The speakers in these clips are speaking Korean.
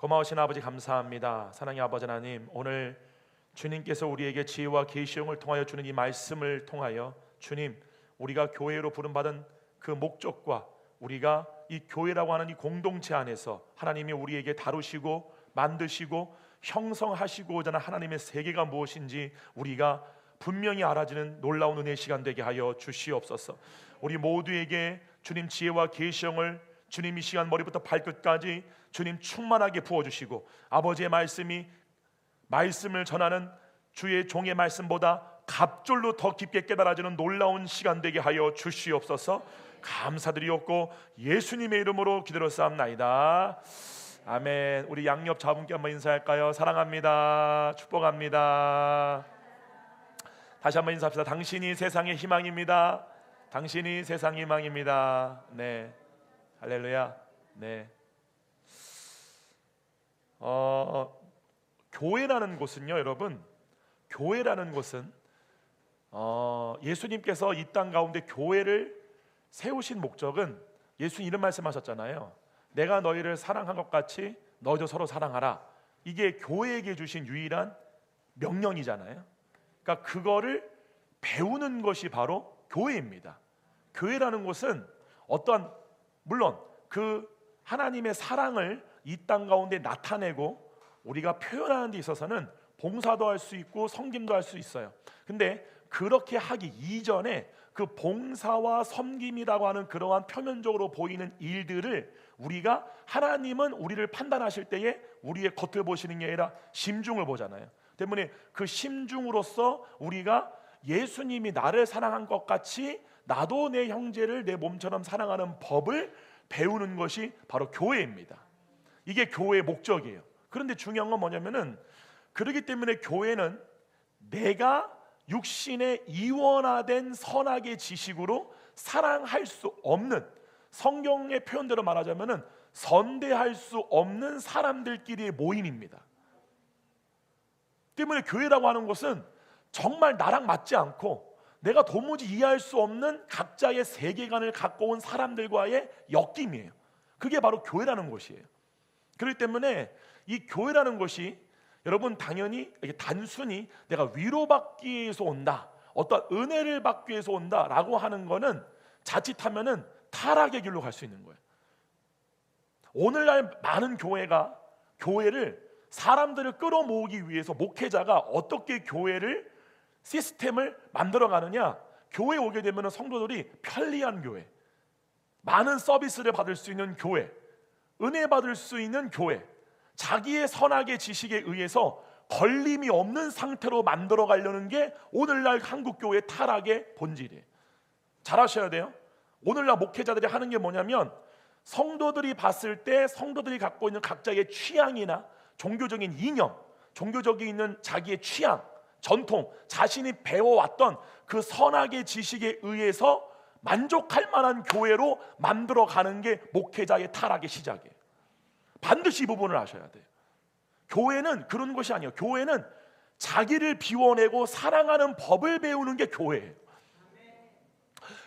고마우신 아버지 감사합니다. 사랑의 아버지 하나님, 오늘 주님께서 우리에게 지혜와 계시형을 통하여 주는 이 말씀을 통하여 주님, 우리가 교회로 부름받은 그 목적과 우리가 이 교회라고 하는 이 공동체 안에서 하나님이 우리에게 다루시고 만드시고 형성하시고자 하는 하나님의 세계가 무엇인지 우리가 분명히 알아지는 놀라운 은혜의 시간 되게 하여 주시옵소서. 우리 모두에게 주님 지혜와 계시형을 주님 이 시간 머리부터 발끝까지 주님 충만하게 부어주시고, 아버지의 말씀을 전하는 주의 종의 말씀보다 갑절로 더 깊게 깨달아지는 놀라운 시간 되게 하여 주시옵소서. 감사드리옵고 예수님의 이름으로 기도했사옵나이다. 아멘. 우리 양옆 자분께 한번 인사할까요? 사랑합니다. 축복합니다. 다시 한번 인사합시다. 당신이 세상의 희망입니다. 당신이 세상의 희망입니다. 네, 할렐루야. 네. 교회라는 곳은요, 여러분, 교회라는 곳은 예수님께서 이 땅 가운데 교회를 세우신 목적은, 예수님 이런 말씀하셨잖아요. 내가 너희를 사랑한 것 같이 너희도 서로 사랑하라. 이게 교회에게 주신 유일한 명령이잖아요. 그러니까 그거를 배우는 것이 바로 교회입니다. 교회라는 곳은 물론 그 하나님의 사랑을 이 땅 가운데 나타내고 우리가 표현하는 데 있어서는 봉사도 할 수 있고 섬김도 할 수 있어요. 근데 그렇게 하기 이전에 그 봉사와 섬김이라고 하는 그러한 표면적으로 보이는 일들을 우리가, 하나님은 우리를 판단하실 때에 우리의 겉을 보시는 게 아니라 심중을 보잖아요. 때문에 그 심중으로서 우리가 예수님이 나를 사랑한 것 같이 나도 내 형제를 내 몸처럼 사랑하는 법을 배우는 것이 바로 교회입니다. 이게 교회의 목적이에요. 그런데 중요한 건 뭐냐면은, 그렇기 때문에 교회는 내가 육신의 이원화된 선악의 지식으로 사랑할 수 없는, 성경의 표현대로 말하자면은 선대할 수 없는 사람들끼리의 모임입니다. 때문에 교회라고 하는 것은 정말 나랑 맞지 않고 내가 도무지 이해할 수 없는 각자의 세계관을 갖고 온 사람들과의 엮임이에요. 그게 바로 교회라는 것이에요. 그렇기 때문에 이 교회라는 것이, 여러분, 당연히 단순히 내가 위로받기 위해서 온다, 어떤 은혜를 받기 위해서 온다라고 하는 거는 자칫하면은 타락의 길로 갈 수 있는 거예요. 오늘날 많은 교회를 사람들을 끌어모으기 위해서 목회자가 어떻게 교회를 시스템을 만들어 가느냐, 교회에 오게 되면 성도들이 편리한 교회, 많은 서비스를 받을 수 있는 교회, 은혜 받을 수 있는 교회, 자기의 선악의 지식에 의해서 걸림이 없는 상태로 만들어 가려는 게 오늘날 한국 교회의 타락의 본질이에요. 잘 아셔야 돼요. 오늘날 목회자들이 하는 게 뭐냐면, 성도들이 봤을 때 성도들이 갖고 있는 각자의 취향이나 종교적인 이념, 종교적인 있는 자기의 취향, 전통, 자신이 배워왔던 그 선악의 지식에 의해서 만족할 만한 교회로 만들어가는 게 목회자의 타락의 시작이에요. 반드시 이 부분을 아셔야 돼요. 교회는 그런 것이 아니에요. 교회는 자기를 비워내고 사랑하는 법을 배우는 게 교회예요.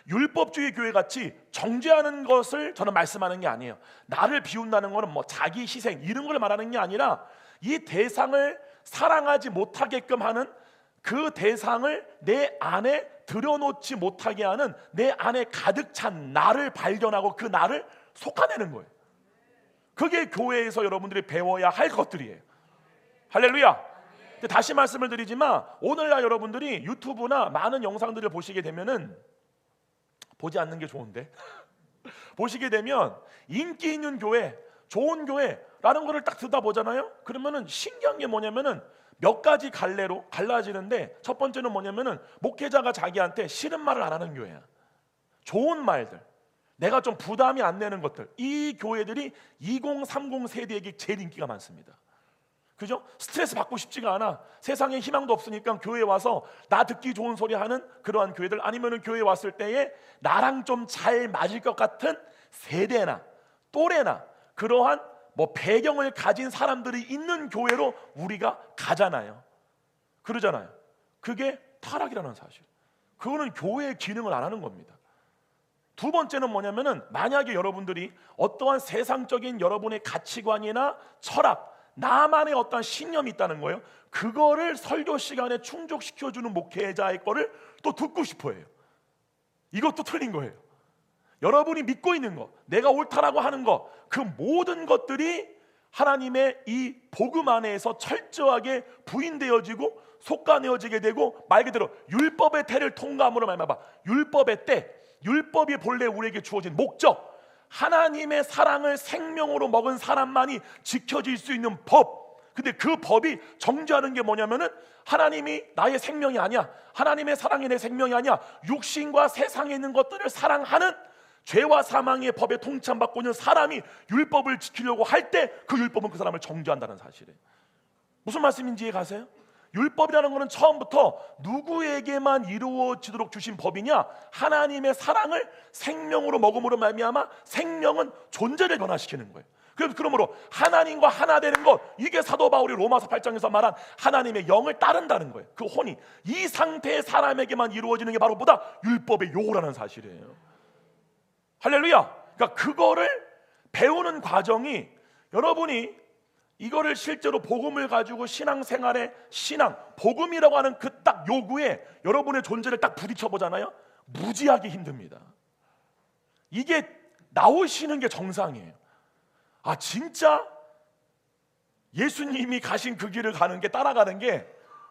율법주의 교회 같이 정죄하는 것을 저는 말씀하는 게 아니에요. 나를 비운다는 것은 뭐 자기 희생 이런 걸 말하는 게 아니라, 이 대상을 사랑하지 못하게끔 하는, 그 대상을 내 안에 들여놓지 못하게 하는, 내 안에 가득 찬 나를 발견하고 그 나를 솎아내는 거예요. 그게 교회에서 여러분들이 배워야 할 것들이에요. 할렐루야. 다시 말씀을 드리지만, 오늘날 여러분들이 유튜브나 많은 영상들을 보시게 되면은, 보지 않는 게 좋은데 보시게 되면 인기 있는 교회, 좋은 교회라는 거를 딱 듣다 보잖아요. 그러면은 신기한 게 뭐냐면은 몇 가지 갈래로 갈라지는데, 첫 번째는 뭐냐면은 목회자가 자기한테 싫은 말을 안 하는 교회야. 좋은 말들, 내가 좀 부담이 안 되는 것들, 이 교회들이 2030 세대에게 제일 인기가 많습니다. 그죠? 스트레스 받고 싶지가 않아. 세상에 희망도 없으니까 교회에 와서 나 듣기 좋은 소리 하는 그러한 교회들, 아니면은 교회에 왔을 때에 나랑 좀 잘 맞을 것 같은 세대나 또래나 그러한 배경을 가진 사람들이 있는 교회로 우리가 가잖아요. 그러잖아요. 그게 타락이라는 사실. 그거는 교회의 기능을 안 하는 겁니다. 두 번째는 뭐냐면은 만약에 여러분들이 어떠한 세상적인 여러분의 가치관이나 철학, 나만의 어떠한 신념이 있다는 거예요. 그거를 설교 시간에 충족시켜주는 목회자의 거를 또 듣고 싶어 해요. 이것도 틀린 거예요. 여러분이 믿고 있는 거, 내가 옳다라고 하는 거, 그 모든 것들이 하나님의 이 복음 안에서 철저하게 부인되어지고 속가내어지게 되고, 말 그대로 율법의 태를 통과함으로 말미암아, 율법의 때, 율법이 본래 우리에게 주어진 목적, 하나님의 사랑을 생명으로 먹은 사람만이 지켜질 수 있는 법. 근데 그 법이 정죄하는 게 뭐냐면은 하나님이 나의 생명이 아니야, 하나님의 사랑이 내 생명이 아니야, 육신과 세상에 있는 것들을 사랑하는 죄와 사망의 법에 통참받고 있는 사람이 율법을 지키려고 할 때 그 율법은 그 사람을 정죄한다는 사실이에요. 무슨 말씀인지 이해 가세요? 율법이라는 것은 처음부터 누구에게만 이루어지도록 주신 법이냐? 하나님의 사랑을 생명으로 먹음으로 말미암아 생명은 존재를 변화시키는 거예요. 그러므로 하나님과 하나 되는 것, 이게 사도 바울이 로마서 8장에서 말한 하나님의 영을 따른다는 거예요. 그 혼이 이 상태의 사람에게만 이루어지는 게 바로 뭐다? 율법의 요구라는 사실이에요. 할렐루야. 그러니까 그거를 배우는 과정이, 여러분이 이거를 실제로 복음을 가지고 신앙생활에, 신앙, 복음이라고 하는 그 딱 요구에 여러분의 존재를 딱 부딪혀 보잖아요. 무지하게 힘듭니다. 이게 나오시는 게 정상이에요. 아, 진짜 예수님이 가신 그 길을 가는 게, 따라가는 게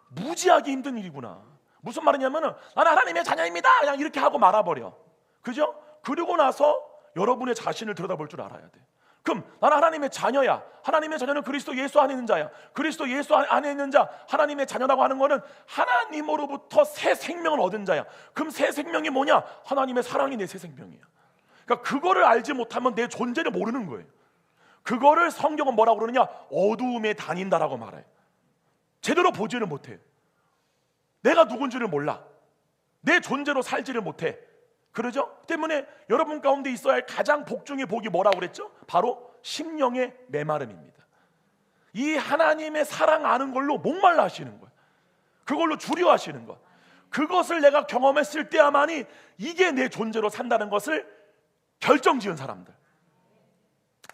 무지하게 힘든 일이구나. 무슨 말이냐면은 나는 하나님의 자녀입니다, 그냥 이렇게 하고 말아버려. 그죠? 그리고 나서 여러분의 자신을 들여다볼 줄 알아야 돼. 그럼 나는 하나님의 자녀야. 하나님의 자녀는 그리스도 예수 안에 있는 자야. 그리스도 예수 안에 있는 자, 하나님의 자녀라고 하는 거는 하나님으로부터 새 생명을 얻은 자야. 그럼 새 생명이 뭐냐? 하나님의 사랑이 내 새 생명이야. 그러니까 그거를 알지 못하면 내 존재를 모르는 거예요. 그거를 성경은 뭐라고 그러느냐? 어두움에 다닌다라고 말해. 제대로 보지를 못해. 내가 누군지를 몰라. 내 존재로 살지를 못해. 그러죠? 때문에 여러분 가운데 있어야 할 가장 복중의 복이 뭐라고 그랬죠? 바로 심령의 메마름입니다. 이 하나님의 사랑 아는 걸로 목말라 하시는 거예요. 그걸로 주려 하시는 것. 그것을 내가 경험했을 때야만이 이게 내 존재로 산다는 것을 결정지은 사람들.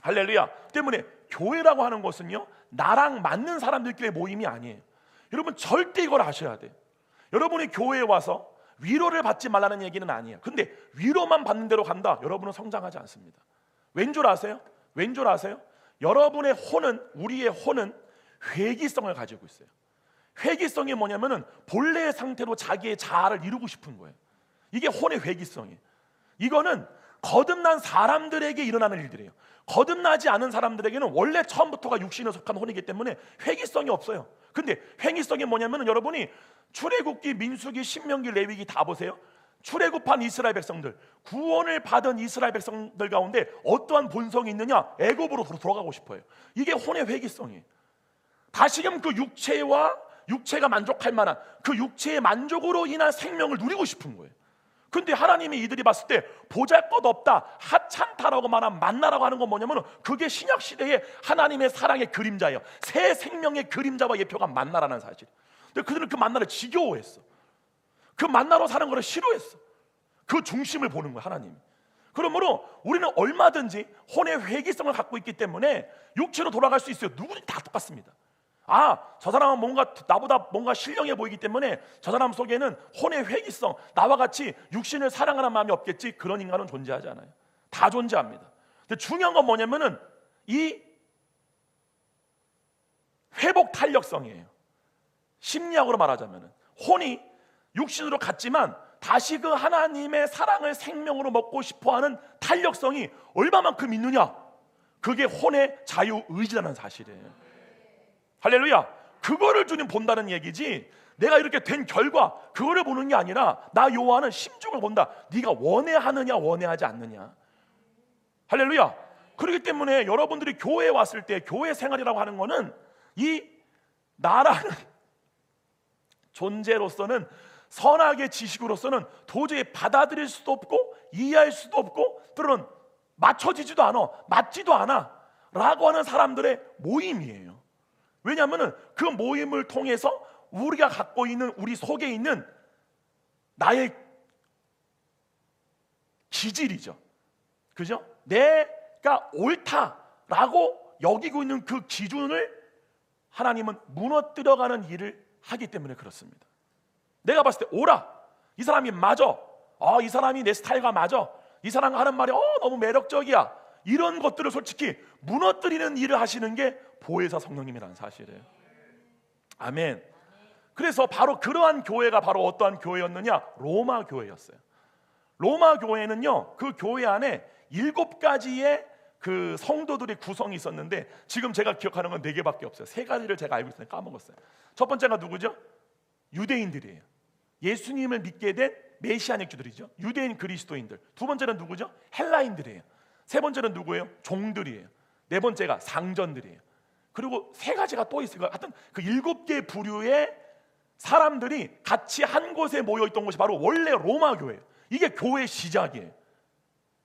할렐루야. 때문에 교회라고 하는 것은요, 나랑 맞는 사람들끼리의 모임이 아니에요. 여러분 절대 이걸 아셔야 돼요. 여러분이 교회에 와서 위로를 받지 말라는 얘기는 아니에요. 근데 위로만 받는 대로 간다, 여러분은 성장하지 않습니다. 왠 줄 아세요? 왠 줄 아세요? 여러분의 혼은, 우리의 혼은 회기성을 가지고 있어요. 회기성이 뭐냐면은 본래의 상태로 자기의 자아를 이루고 싶은 거예요. 이게 혼의 회기성이에요. 이거는 거듭난 사람들에게 일어나는 일들이에요. 거듭나지 않은 사람들에게는 원래 처음부터가 육신에 속한 혼이기 때문에 회기성이 없어요. 근데 회기성이 뭐냐면은 여러분이 출애굽기, 민수기, 신명기, 레위기 다 보세요. 출애굽한 이스라엘 백성들, 구원을 받은 이스라엘 백성들 가운데 어떠한 본성이 있느냐? 애굽으로 돌아가고 싶어요. 이게 혼의 회기성이에요. 다시금 그 육체가 만족할 만한 그 육체의 만족으로 인한 생명을 누리고 싶은 거예요. 근데 하나님이 이들이 봤을 때 보잘것없다, 하찮다라고 말한 만나라고 하는 건 뭐냐면 그게 신약시대의 하나님의 사랑의 그림자예요. 새 생명의 그림자와 예표가 만나라는 사실. 근데 그들은 그 만나를 지겨워했어. 그 만나로 사는 것을 싫어했어. 그 중심을 보는 거야, 하나님이. 그러므로 우리는 얼마든지 혼의 회기성을 갖고 있기 때문에 육체로 돌아갈 수 있어요. 누구든지 다 똑같습니다. 아, 저 사람은 뭔가 나보다 뭔가 신령해 보이기 때문에 저 사람 속에는 혼의 회기성, 나와 같이 육신을 사랑하는 마음이 없겠지, 그런 인간은 존재하지 않아요. 다 존재합니다. 근데 중요한 건 뭐냐면은 이 회복 탄력성이에요. 심리학으로 말하자면은 혼이 육신으로 갔지만 다시 그 하나님의 사랑을 생명으로 먹고 싶어하는 탄력성이 얼마만큼 있느냐? 그게 혼의 자유의지라는 사실이에요. 할렐루야. 그거를 주님 본다는 얘기지, 내가 이렇게 된 결과 그거를 보는 게 아니라 나 요한은 심중을 본다. 네가 원해하느냐 원해하지 않느냐. 할렐루야. 그렇기 때문에 여러분들이 교회에 왔을 때 교회 생활이라고 하는 거는 이 나라는 존재로서는, 선악의 지식으로서는 도저히 받아들일 수도 없고 이해할 수도 없고 때로는 맞춰지지도 않아, 맞지도 않아 라고 하는 사람들의 모임이에요. 왜냐하면 그 모임을 통해서 우리가 갖고 있는, 우리 속에 있는 나의 기질이죠. 그죠? 내가 옳다라고 여기고 있는 그 기준을 하나님은 무너뜨려가는 일을 하기 때문에 그렇습니다. 내가 봤을 때 옳아, 이 사람이 맞아, 이 사람이 내 스타일과 맞아, 이 사람 하는 말이 너무 매력적이야, 이런 것들을 솔직히 무너뜨리는 일을 하시는 게 보혜사 성령님이라는 사실이에요. 아멘. 그래서 바로 그러한 교회가 바로 어떠한 교회였느냐? 로마 교회였어요. 로마 교회는요, 그 교회 안에 7가지의 그 성도들의 구성이 있었는데, 지금 제가 기억하는 건 4개밖에 없어요. 3가지를 제가 알고 있었는데 까먹었어요. 첫 번째가 누구죠? 유대인들이에요. 예수님을 믿게 된 메시아닉 주들이죠. 유대인 그리스도인들. 두 번째는 누구죠? 헬라인들이에요. 세 번째는 누구예요? 종들이에요. 네 번째가 상전들이에요. 그리고 3가지가 또 있어요. 하여튼 그 7개 부류의 사람들이 같이 한 곳에 모여 있던 곳이 바로 원래 로마 교회예요. 이게 교회의 시작이에요.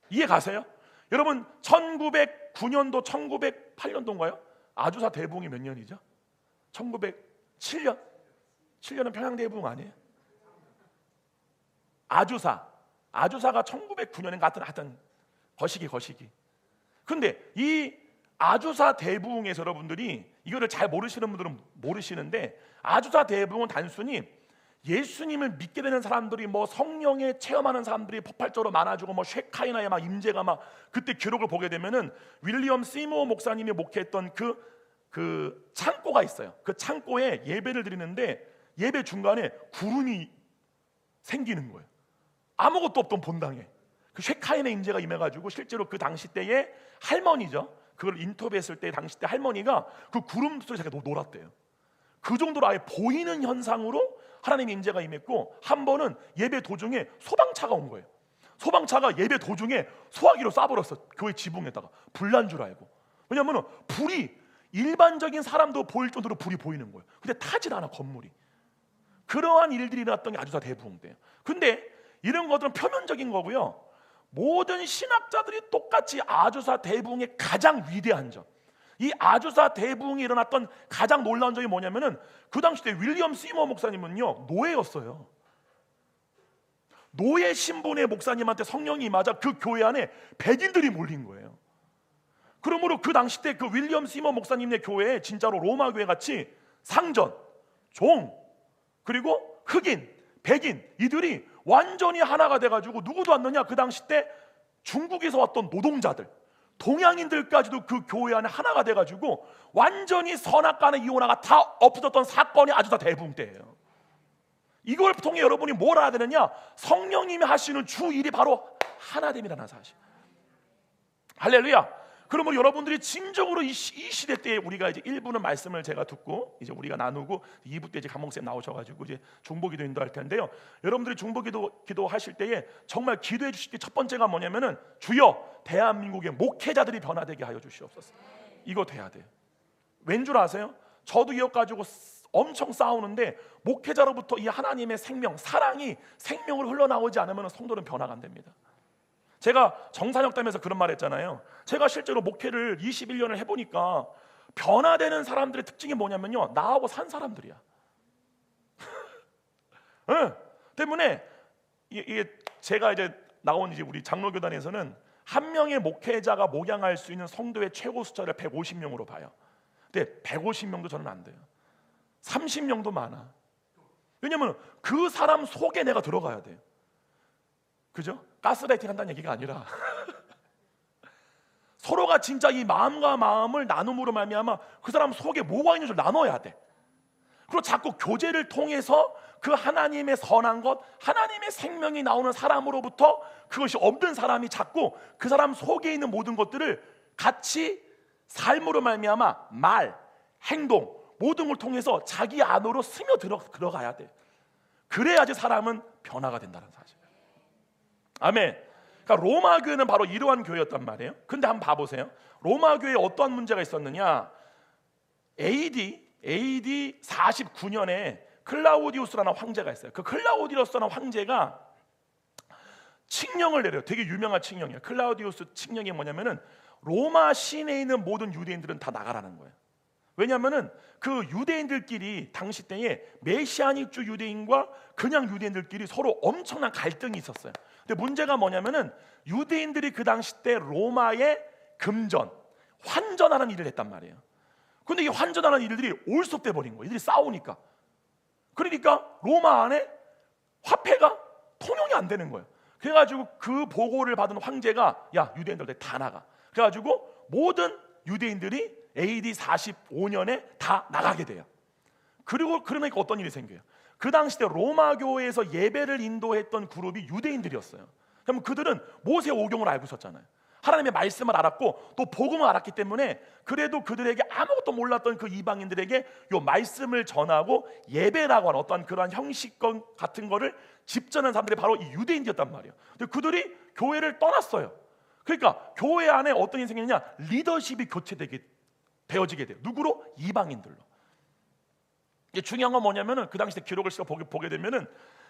이해 가세요? 여러분, 1909년도 1908년도인가요? 아주사 대붕이 몇 년이죠? 1907년? 7년은 평양대붕 아니에요? 아주사가 1909년인가 하여튼 거시기. 근데 이 아주사 대붕에서 여러분들이 이거를 잘 모르시는 분들은 모르시는데, 아주사 대붕은 단순히 예수님을 믿게 되는 사람들이 뭐 성령에 체험하는 사람들이 폭발적으로 많아지고 뭐 쉐카이나의 막 임재가 막, 그때 기록을 보게 되면은 윌리엄 시모어 목사님이 목회했던 그 창고가 있어요. 그 창고에 예배를 드리는데 예배 중간에 구름이 생기는 거예요. 아무것도 없던 본당에 그 쉐카인의 임재가 임해가지고 실제로 그 당시 때의 할머니죠, 그걸 인터뷰했을 때 당시 때 할머니가 그 구름 속에 자기가 놀았대요. 그 정도로 아예 보이는 현상으로 하나님의 임재가 임했고, 한 번은 예배 도중에 소방차가 온 거예요. 소방차가 예배 도중에 소화기로 쏴버렸어. 교회 지붕에다가. 불난 줄 알고. 왜냐하면 불이 일반적인 사람도 보일 정도로 불이 보이는 거예요. 근데 타질 않아, 건물이. 그러한 일들이 일어났던 게 아주사 대붕 때예요. 근데 이런 것들은 표면적인 거고요. 모든 신학자들이 똑같이 아주사 대붕의 가장 위대한 점, 이 아주사 대붕이 일어났던 가장 놀라운 점이 뭐냐면은, 그 당시 때 윌리엄 시머 목사님은요, 노예였어요. 노예 신분의 목사님한테 성령이 임하자 그 교회 안에 백인들이 몰린 거예요. 그러므로 그 당시 때 그 윌리엄 시머 목사님의 교회에 진짜로 로마 교회 같이 상전, 종, 그리고 흑인, 백인, 이들이 완전히 하나가 돼가지고, 누구도 왔느냐? 그 당시 때 중국에서 왔던 노동자들, 동양인들까지도 그 교회 안에 하나가 돼가지고 완전히 선악간의 이혼화가 다 없어졌던 사건이 아주사 대붕 때예요. 이걸 통해 여러분이 뭘 알아야 되느냐? 성령님이 하시는 주 일이 바로 하나됨이라는 사실. 할렐루야. 그러면 여러분들이 진정으로 이 시대 때에 우리가 이제 1부는 말씀을 제가 듣고 이제 우리가 나누고, 2부 때 이제 감목쌤 나오셔가지고 이제 중보기도 인도할 텐데요. 여러분들이 중보기도 하실 때에 정말 기도해 주실 게 첫 번째가 뭐냐면은, 주여 대한민국의 목회자들이 변화되게 하여 주시옵소서. 이거 돼야 돼요. 왠 줄 아세요? 저도 이거 가지고 엄청 싸우는데, 목회자로부터 이 하나님의 생명, 사랑이 생명으로 흘러나오지 않으면 성도는 변화가 안 됩니다. 제가 정산역담에서 그런 말 했잖아요. 제가 실제로 목회를 21년을 해보니까 변화되는 사람들의 특징이 뭐냐면요, 나하고 산 사람들이야. 네. 때문에 이게 제가 이제 나온 이제 우리 장로교단에서는 한 명의 목회자가 목양할 수 있는 성도의 최고 숫자를 150명으로 봐요. 근데 150명도 저는 안 돼요. 30명도 많아. 왜냐면 그 사람 속에 내가 들어가야 돼요. 그죠? 가스라이팅 한다는 얘기가 아니라 서로가 진짜 이 마음과 마음을 나눔으로 말미암아 그 사람 속에 뭐가 있는 줄 나눠야 돼. 그리고 자꾸 교제를 통해서 그 하나님의 선한 것, 하나님의 생명이 나오는 사람으로부터 그것이 없는 사람이 자꾸 그 사람 속에 있는 모든 것들을 같이 삶으로 말미암아 말, 행동 모든 걸 통해서 자기 안으로 스며 들어가야 돼. 그래야지 사람은 변화가 된다는 사실. 아멘. 그러니까 로마 교회는 바로 이러한 교회였단 말이에요. 근데 한번 봐보세요. 로마 교회에 어떠한 문제가 있었느냐? AD 49년에 클라우디우스라는 황제가 있어요. 그 클라우디우스라는 황제가 칙령을 내려요. 되게 유명한 칙령이에요. 클라우디우스 칙령이 뭐냐면은 로마 시내에 있는 모든 유대인들은 다 나가라는 거예요. 왜냐하면은 그 유대인들끼리 당시 때에 메시아닉주 유대인과 그냥 유대인들끼리 서로 엄청난 갈등이 있었어요. 근데 문제가 뭐냐면은 유대인들이 그 당시 때 로마의 금전, 환전하는 일을 했단 말이에요. 근데 이 환전하는 일들이 올속돼 버린 거예요. 이들이 싸우니까. 그러니까 로마 안에 화폐가 통용이 안 되는 거예요. 그래가지고 그 보고를 받은 황제가 야, 유대인들 다 나가. 그래가지고 모든 유대인들이 AD 45년에 다 나가게 돼요. 그리고 그러니까 어떤 일이 생겨요. 그 당시 때 로마 교회에서 예배를 인도했던 그룹이 유대인들이었어요. 그럼 그들은 모세 오경을 알고 있었잖아요. 하나님의 말씀을 알았고 또 복음을 알았기 때문에 그래도 그들에게 아무것도 몰랐던 그 이방인들에게 요 말씀을 전하고 예배라고 하는 어떤 그러한 형식 같은 거를 집전한 사람들이 바로 이 유대인이었단 말이에요. 근데 그들이 교회를 떠났어요. 그러니까 교회 안에 어떤 일이 생기느냐, 리더십이 되어지게 돼요. 누구로? 이방인들로. 이게 중요한 건 뭐냐면은 그 당시 때 기록을 보게 되면은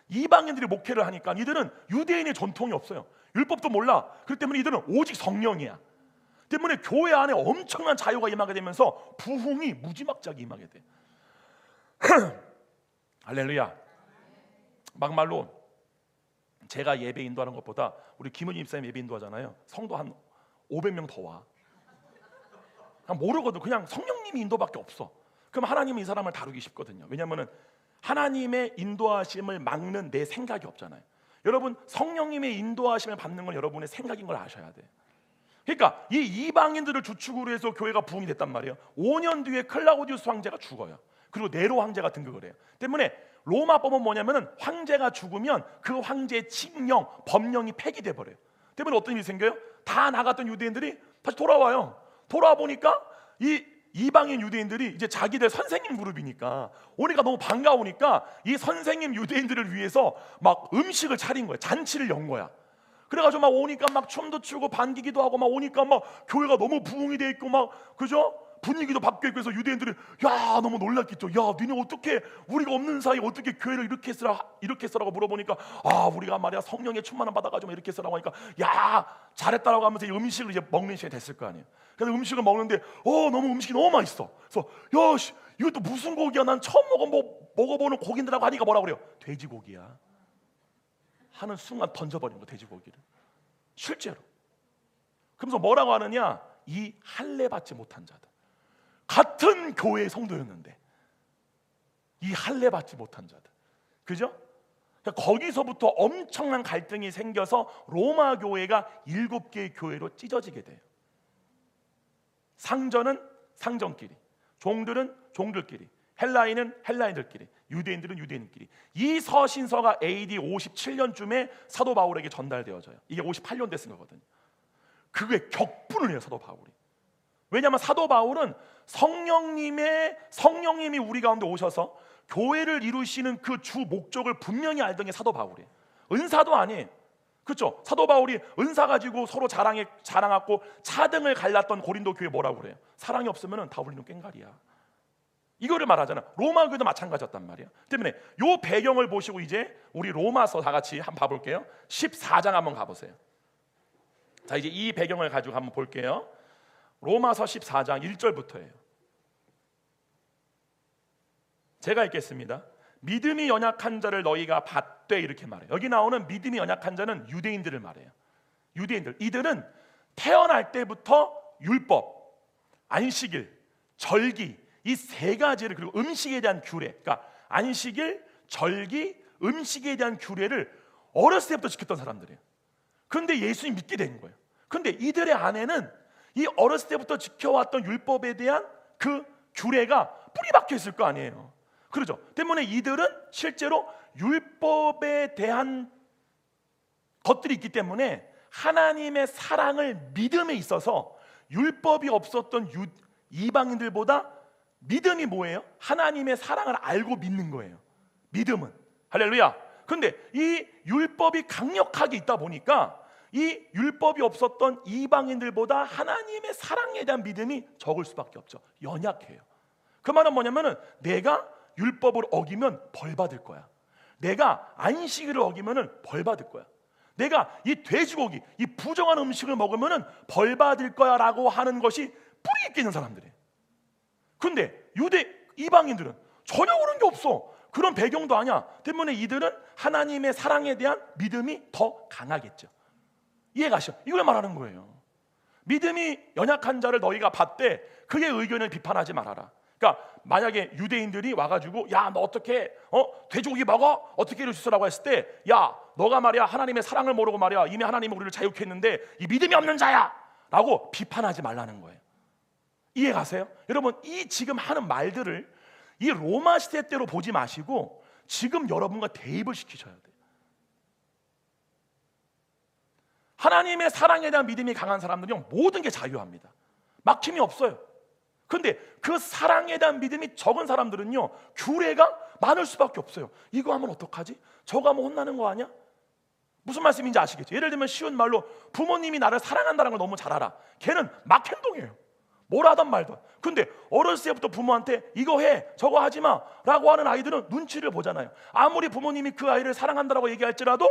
이방인들이 목회를 하니까 이들은 유대인의 전통이 없어요. 율법도 몰라. 그렇기 때문에 이들은 오직 성령이야. 때문에 교회 안에 엄청난 자유가 임하게 되면서 부흥이 무지막지하게 임하게 돼. 할렐루야. 막말로 제가 예배 인도하는 것보다 우리 김은희 집사님 예배 인도하잖아요. 성도 한 500명 더 와. 그냥 모르거든. 그냥 성령님이 인도밖에 없어. 그럼 하나님은 이 사람을 다루기 쉽거든요. 왜냐하면은 하나님의 인도하심을 막는 내 생각이 없잖아요. 여러분, 성령님의 인도하심을 받는 건 여러분의 생각인 걸 아셔야 돼. 그러니까 이 이방인들을 주축으로 해서 교회가 부흥이 됐단 말이에요. 5년 뒤에 클라우디우스 황제가 죽어요. 그리고 네로 황제가 등극을 해요. 때문에 로마법은 뭐냐면은 황제가 죽으면 그 황제의 칙령, 법령이 폐기돼 버려요. 때문에 어떤 일이 생겨요? 다 나갔던 유대인들이 다시 돌아와요. 돌아와 보니까 이 이방인 유대인들이 이제 자기들 선생님 그룹이니까 오니까 너무 반가우니까 이 선생님 유대인들을 위해서 막 음식을 차린 거야. 잔치를 연 거야. 그래가지고 막 오니까 막 춤도 추고 반기기도 하고 막 오니까 막 교회가 너무 부흥이 돼 있고 막 그죠? 분위기도 바뀌어 있고 해서 유대인들이 야 너무 놀랐겠죠. 야 니네 어떻게 우리가 없는 사이에 어떻게 교회를 이렇게 했으라고 물어보니까 아 우리가 말이야 성령의 충만함 받아가지고 이렇게 했으라고 하니까 야 잘했다라고 하면서 이 음식을 이제 먹는 시간이 됐을 거 아니에요. 그래서 음식을 먹는데 너무 음식이 너무 맛있어. 그래서 야 씨, 이것도 무슨 고기야? 난 처음 먹어보는 고기인데라고 하니까 뭐라 그래요? 돼지고기야. 하는 순간 던져버린 거 돼지고기를 실제로. 그러면서 뭐라고 하느냐? 이 할례 받지 못한 자들. 같은 교회의 성도였는데 이 할례 받지 못한 자들. 그죠? 그러니까 거기서부터 엄청난 갈등이 생겨서 로마 교회가 7개의 교회로 찢어지게 돼요. 상전은 상전끼리, 종들은 종들끼리, 헬라인은 헬라인들끼리, 유대인들은 유대인끼리. 이 서신서가 AD 57년쯤에 사도 바울에게 전달되어져요. 이게 58년 됐은 거거든요. 그게 격분을 해요, 사도 바울이. 왜냐하면 사도 바울은 성령님이 우리 가운데 오셔서 교회를 이루시는 그 주 목적을 분명히 알던 게 사도 바울이에요. 은사도 아니에요. 그렇죠? 사도 바울이 은사 가지고 서로 자랑하고 차등을 갈랐던 고린도 교회 뭐라고 그래요? 사랑이 없으면 다 울리는 꽹과리야. 이거를 말하잖아. 로마 교회도 마찬가지였단 말이에요. 때문에 요 배경을 보시고 이제 우리 로마서 다 같이 한번 봐볼게요. 14장 한번 가보세요. 자 이제 이 배경을 가지고 한번 볼게요. 로마서 14장 1절부터예요. 제가 읽겠습니다. 믿음이 연약한 자를 너희가 받되 이렇게 말해요. 여기 나오는 믿음이 연약한 자는 유대인들을 말해요. 유대인들, 이들은 태어날 때부터 율법, 안식일, 절기 이 세 가지를, 그리고 음식에 대한 규례, 그러니까 안식일, 절기, 음식에 대한 규례를 어렸을 때부터 지켰던 사람들이에요. 그런데 예수님 믿게 된 거예요. 그런데 이들의 안에는 이 어렸을 때부터 지켜왔던 율법에 대한 그 규례가 뿌리 박혀 있을 거 아니에요. 그렇죠? 때문에 이들은 실제로 율법에 대한 것들이 있기 때문에 하나님의 사랑을 믿음에 있어서 율법이 없었던 이방인들보다 믿음이 뭐예요? 하나님의 사랑을 알고 믿는 거예요. 믿음은. 할렐루야. 그런데 이 율법이 강력하게 있다 보니까 이 율법이 없었던 이방인들보다 하나님의 사랑에 대한 믿음이 적을 수밖에 없죠. 연약해요. 그 말은 뭐냐면은 내가 율법을 어기면 벌 받을 거야. 내가 안식일을 어기면은 벌 받을 거야. 내가 이 돼지고기, 이 부정한 음식을 먹으면은 벌 받을 거야라고 하는 것이 뿌리 있게 있는 사람들이에요. 근데 이방인들은 전혀 그런 게 없어. 그런 배경도 아니야. 때문에 이들은 하나님의 사랑에 대한 믿음이 더 강하겠죠. 이해가시죠? 이걸 말하는 거예요. 믿음이 연약한 자를 너희가 받되 그의 의견을 비판하지 말아라. 그러니까 만약에 유대인들이 와가지고 야 너 어떻게 돼지고기 먹어? 어떻게 이럴 수 있어라고 했을 때 야 너가 말이야 하나님의 사랑을 모르고 말이야 이미 하나님은 우리를 자유케 했는데 이 믿음이 없는 자야 라고 비판하지 말라는 거예요. 이해가세요? 여러분 이 지금 하는 말들을 이 로마 시대 때로 보지 마시고 지금 여러분과 대입을 시키셔야 돼요. 하나님의 사랑에 대한 믿음이 강한 사람들은 모든 게 자유합니다. 막힘이 없어요. 근데 그 사랑에 대한 믿음이 적은 사람들은요 규례가 많을 수밖에 없어요. 이거 하면 어떡하지? 저거 하면 혼나는 거 아니야? 무슨 말씀인지 아시겠죠? 예를 들면 쉬운 말로 부모님이 나를 사랑한다는 걸 너무 잘 알아. 걔는 막 행동해요. 뭘 하든 말든. 근데 어렸을 때부터 부모한테 이거 해 저거 하지 마 라고 하는 아이들은 눈치를 보잖아요. 아무리 부모님이 그 아이를 사랑한다라고 얘기할지라도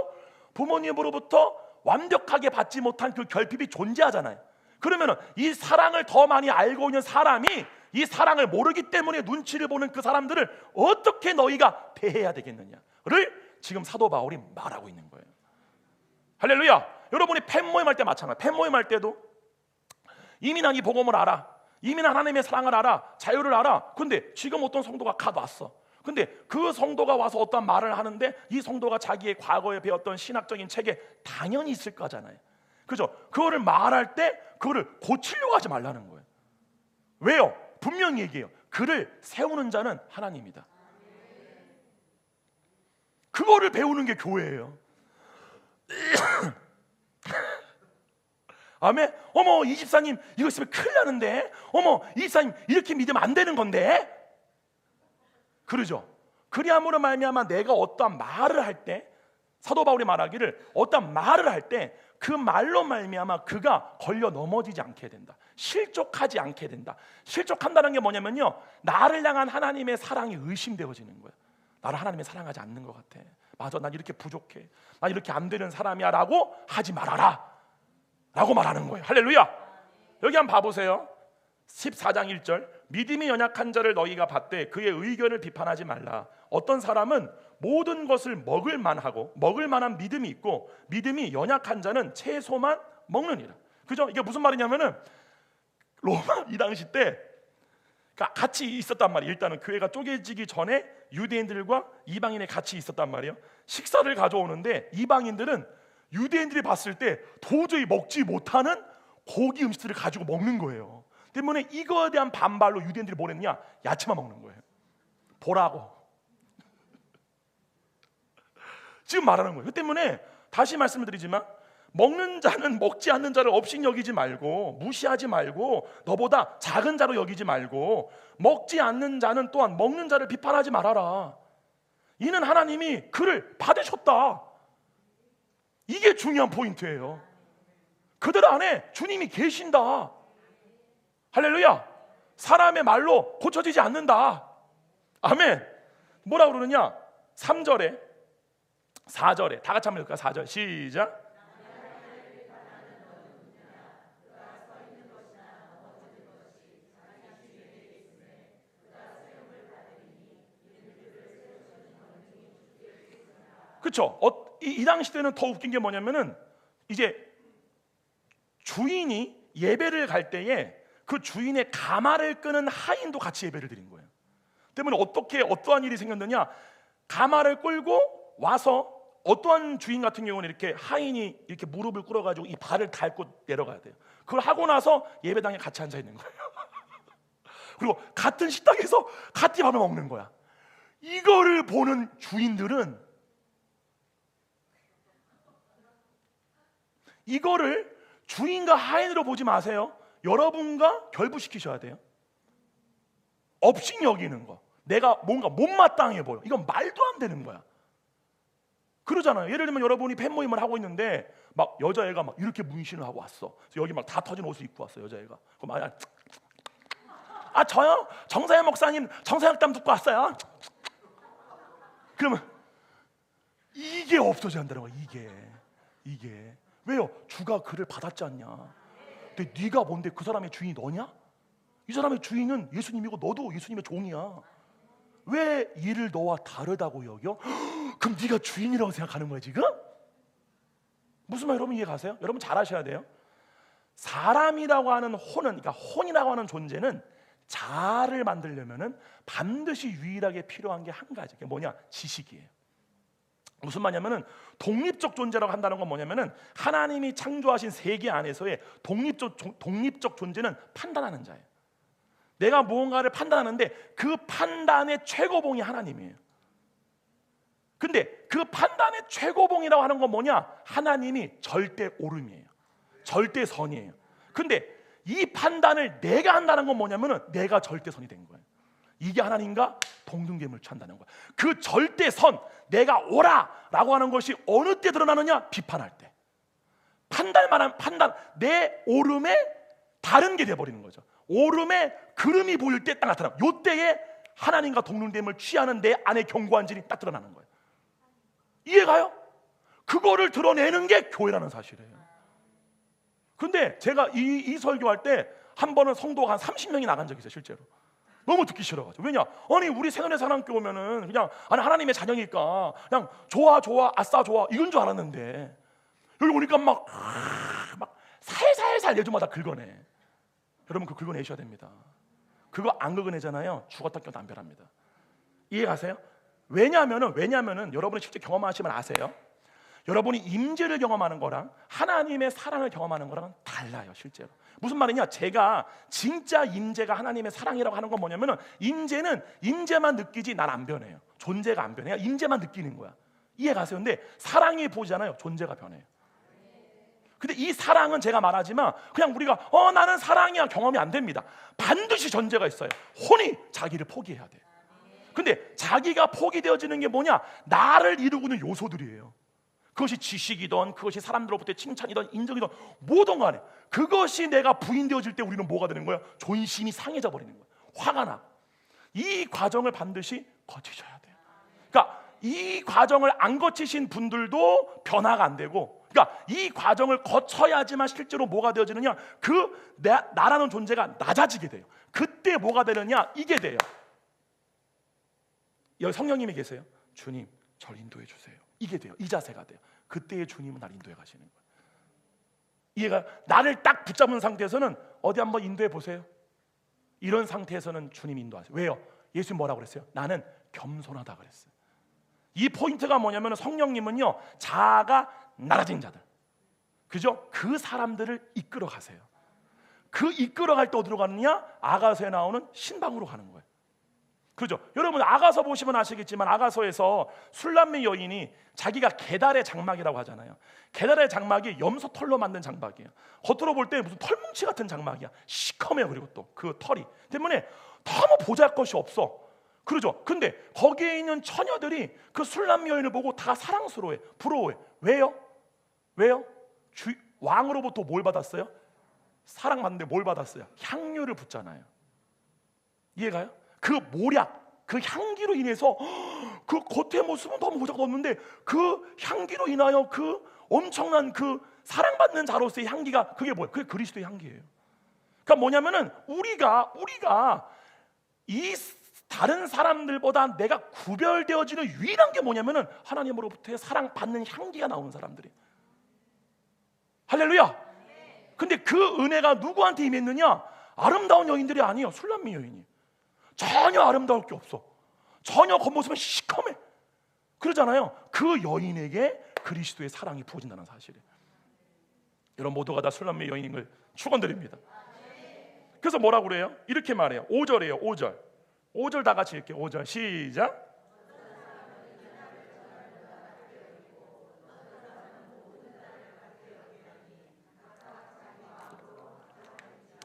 부모님으로부터 완벽하게 받지 못한 그 결핍이 존재하잖아요. 그러면 이 사랑을 더 많이 알고 있는 사람이 이 사랑을 모르기 때문에 눈치를 보는 그 사람들을 어떻게 너희가 대해야 되겠느냐를 지금 사도 바울이 말하고 있는 거예요. 할렐루야. 여러분이 팬모임 할 때 마찬가지. 팬모임 할 때도 이미 난 이 복음을 알아. 이미 난 하나님의 사랑을 알아. 자유를 알아. 근데 지금 어떤 성도가 갓 왔어. 근데 그 성도가 와서 어떤 말을 하는데 이 성도가 자기의 과거에 배웠던 신학적인 체계 당연히 있을 거잖아요. 그죠? 그거를 말할 때 그거를 고치려고 하지 말라는 거예요. 왜요? 분명히 얘기해요. 그를 세우는 자는 하나님이다. 그거를 배우는 게 교회예요. 아멘. 어머 이 집사님 이거 있으면 큰일 나는데, 어머 이 집사님 이렇게 믿으면 안 되는 건데, 그러죠. 그리함으로 말미암아 내가 어떠한 말을 할 때, 사도 바울이 말하기를 어떠한 말을 할 때 그 말로 말미암아 그가 걸려 넘어지지 않게 된다. 실족하지 않게 된다. 실족한다는 게 뭐냐면요, 나를 향한 하나님의 사랑이 의심되어지는 거야. 나를 하나님이 사랑하지 않는 것 같아. 맞아, 난 이렇게 부족해, 난 이렇게 안 되는 사람이야 라고 하지 말아라 라고 말하는 거예요. 할렐루야. 여기 한번 봐보세요. 14장 1절 믿음이 연약한 자를 너희가 받되 그의 의견을 비판하지 말라. 어떤 사람은 모든 것을 먹을 만하고 먹을 만한 믿음이 있고 믿음이 연약한 자는 채소만 먹느니라. 그죠? 이게 무슨 말이냐면은 로마 이 당시 때 같이 있었단 말이에요. 일단은 교회가 쪼개지기 전에 유대인들과 이방인이 같이 있었단 말이에요. 식사를 가져오는데 이방인들은 유대인들이 봤을 때 도저히 먹지 못하는 고기 음식들을 가지고 먹는 거예요. 때문에 이거에 대한 반발로 유대인들이 뭘 했냐? 야채만 먹는 거예요. 보라고. 지금 말하는 거예요. 그 때문에 다시 말씀을 드리지만 먹는 자는 먹지 않는 자를 업신 여기지 말고, 무시하지 말고, 너보다 작은 자로 여기지 말고, 먹지 않는 자는 또한 먹는 자를 비판하지 말아라. 이는 하나님이 그를 받으셨다. 이게 중요한 포인트예요. 그들 안에 주님이 계신다. 할렐루야. 사람의 말로 고쳐지지 않는다. 아멘. 뭐라 그러느냐? 3절에 4절에 다 같이 한번 읽을까요? 4절 시작. 그렇죠. 이 당시 때는 더 웃긴 게 뭐냐면은 이제 주인이 예배를 갈 때에 그 주인의 가마를 끄는 하인도 같이 예배를 드린 거예요. 때문에 어떠한 일이 생겼느냐? 가마를 끌고 와서 어떠한 주인 같은 경우는 이렇게 하인이 이렇게 무릎을 꿇어가지고 이 발을 닳고 내려가야 돼요. 그걸 하고 나서 예배당에 같이 앉아 있는 거예요. 그리고 같은 식당에서 같이 밥을 먹는 거야. 이거를 보는 주인들은 이거를 주인과 하인으로 보지 마세요. 여러분과 결부시키셔야 돼요. 업신 여기는 거, 내가 뭔가 못마땅해 보여, 이건 말도 안 되는 거야. 그러잖아요. 예를 들면 여러분이 팬모임을 하고 있는데 막 여자애가 막 이렇게 문신을 하고 왔어. 그래서 여기 막 다 터진 옷을 입고 왔어 여자애가. 그럼 저요? 정사현 목사님 정사역담 듣고 왔어요. 그러면 이게 없어져야 한다는 거야. 이게 왜요? 주가 그를 받았지 않냐. 근데 네가 뭔데 그 사람의 주인이 너냐? 이 사람의 주인은 예수님이고 너도 예수님의 종이야. 왜 이를 너와 다르다고 여겨? 그럼 네가 주인이라고 생각하는 거야 지금? 무슨 말 여러분 이해가세요? 여러분 잘 아셔야 돼요. 사람이라고 하는 혼은, 그러니까 혼이라고 하는 존재는 자아를 만들려면은 반드시 유일하게 필요한 게 한 가지. 그게 뭐냐? 지식이에요. 무슨 말이냐면은 독립적 존재라고 한다는 건 뭐냐면은 하나님이 창조하신 세계 안에서의 독립적 존재는 판단하는 자예요. 내가 무언가를 판단하는데 그 판단의 최고봉이 하나님이에요. 근데 그 판단의 최고봉이라고 하는 건 뭐냐? 하나님이 절대 오름이에요. 절대 선이에요. 근데 이 판단을 내가 한다는 건 뭐냐면은 내가 절대선이 된 거예요. 이게 하나님과 동등됨을 취한다는 거야. 그 절대선, 내가 오라라고 하는 것이 어느 때 드러나느냐? 비판할 때. 판단만한 판단, 내 오름에 다른 게 돼버리는 거죠. 오름에 그름이 보일 때 딱 나타나. 요때에 하나님과 동등됨을 취하는 내 안의 견고한 질이 딱 드러나는 거예요. 이해가요? 그거를 드러내는 게 교회라는 사실이에요. 근데 제가 이 설교할 때 한 번은 성도가 한 30명이 나간 적이 있어요. 실제로 너무 듣기 싫어가지고. 왜냐? 아니 우리 새누리 사랑교회 오면은 그냥 아니 하나님의 자녀니까 그냥 좋아 아싸 좋아 이건 줄 알았는데 여기 오니까 막 살살살 내주마다 긁어내. 여러분 그 긁어내셔야 됩니다. 그거 안 긁어내잖아요. 죽었다 깨어났다 안 변합니다. 이해가세요? 왜냐하면은 여러분이 실제 경험하시면 아세요. 여러분이 임재를 경험하는 거랑 하나님의 사랑을 경험하는 거랑 달라요. 실제로 무슨 말이냐? 제가 진짜 임재가 하나님의 사랑이라고 하는 건 뭐냐면은 임재는 임재만 느끼지 난 안 변해요. 존재가 안 변해요. 임재만 느끼는 거야. 이해가세요? 근데 사랑이 보이잖아요. 존재가 변해요. 근데 이 사랑은 제가 말하지만 그냥 우리가 나는 사랑이야 경험이 안 됩니다. 반드시 전제가 있어요. 혼이 자기를 포기해야 돼요. 근데 자기가 포기되어지는 게 뭐냐? 나를 이루고는 요소들이에요. 그것이 지식이든 그것이 사람들로부터 칭찬이든 인정이든 뭐든 간에 그것이 내가 부인되어질 때 우리는 뭐가 되는 거예요? 존심이 상해져 버리는 거예요. 화가 나. 이 과정을 반드시 거치셔야 돼요. 그러니까 이 과정을 안 거치신 분들도 변화가 안 되고, 그러니까 이 과정을 거쳐야지만 실제로 뭐가 되어지느냐? 나라는 존재가 낮아지게 돼요. 그때 뭐가 되느냐? 이게 돼요. 여기 성령님이 계세요. 주님 저를 인도해 주세요. 이게 돼요. 이 자세가 돼요. 그때의 주님은 나를 인도해 가시는 거예요. 이해가? 나를 딱 붙잡은 상태에서는 어디 한번 인도해 보세요. 이런 상태에서는 주님 인도하세요. 왜요? 예수님 뭐라고 그랬어요? 나는 겸손하다 그랬어요. 이 포인트가 뭐냐면 성령님은요 자아가 낮아진 자들, 그죠? 그 사람들을 이끌어 가세요. 그 이끌어 갈 때 어디로 가느냐? 아가서에 나오는 신방으로 가는 거예요. 그죠? 여러분 아가서 보시면 아시겠지만 아가서에서 술람미 여인이 자기가 게달의 장막이라고 하잖아요. 게달의 장막이 염소 털로 만든 장막이에요. 겉으로 볼 때 무슨 털뭉치 같은 장막이야. 시커매요. 그리고 또 그 털이 때문에 너무 보잘것이 없어. 그러죠? 근데 거기에 있는 처녀들이 그 술람미 여인을 보고 다 사랑스러워해, 부러워해. 왜요? 왕으로부터 뭘 받았어요? 사랑받는데 뭘 받았어요? 향유를 붓잖아요. 이해가요? 그 모략, 그 향기로 인해서 그 겉의 모습은 너무 보잘것없는데 그 향기로 인하여 그 엄청난 그 사랑받는 자로서의 향기가 그게 뭐예요? 그게 그리스도의 향기예요. 그러니까 뭐냐면은 우리가 이 다른 사람들보다 내가 구별되어지는 유일한 게 뭐냐면은 하나님으로부터의 사랑받는 향기가 나오는 사람들이에요. 할렐루야. 근데 그 은혜가 누구한테 임했느냐? 아름다운 여인들이 아니에요. 술람미 여인이 전혀 아름다울 게 없어. 전혀 겉모습은 시커매. 그러잖아요. 그 여인에게 그리스도의 사랑이 부어진다는 사실이에요. 여러분 모두가 다 술람미 여인인 걸 축원드립니다. 그래서 뭐라고 그래요? 이렇게 말해요. 5절이에요. 5절 다 같이 읽게요. 5절 시작.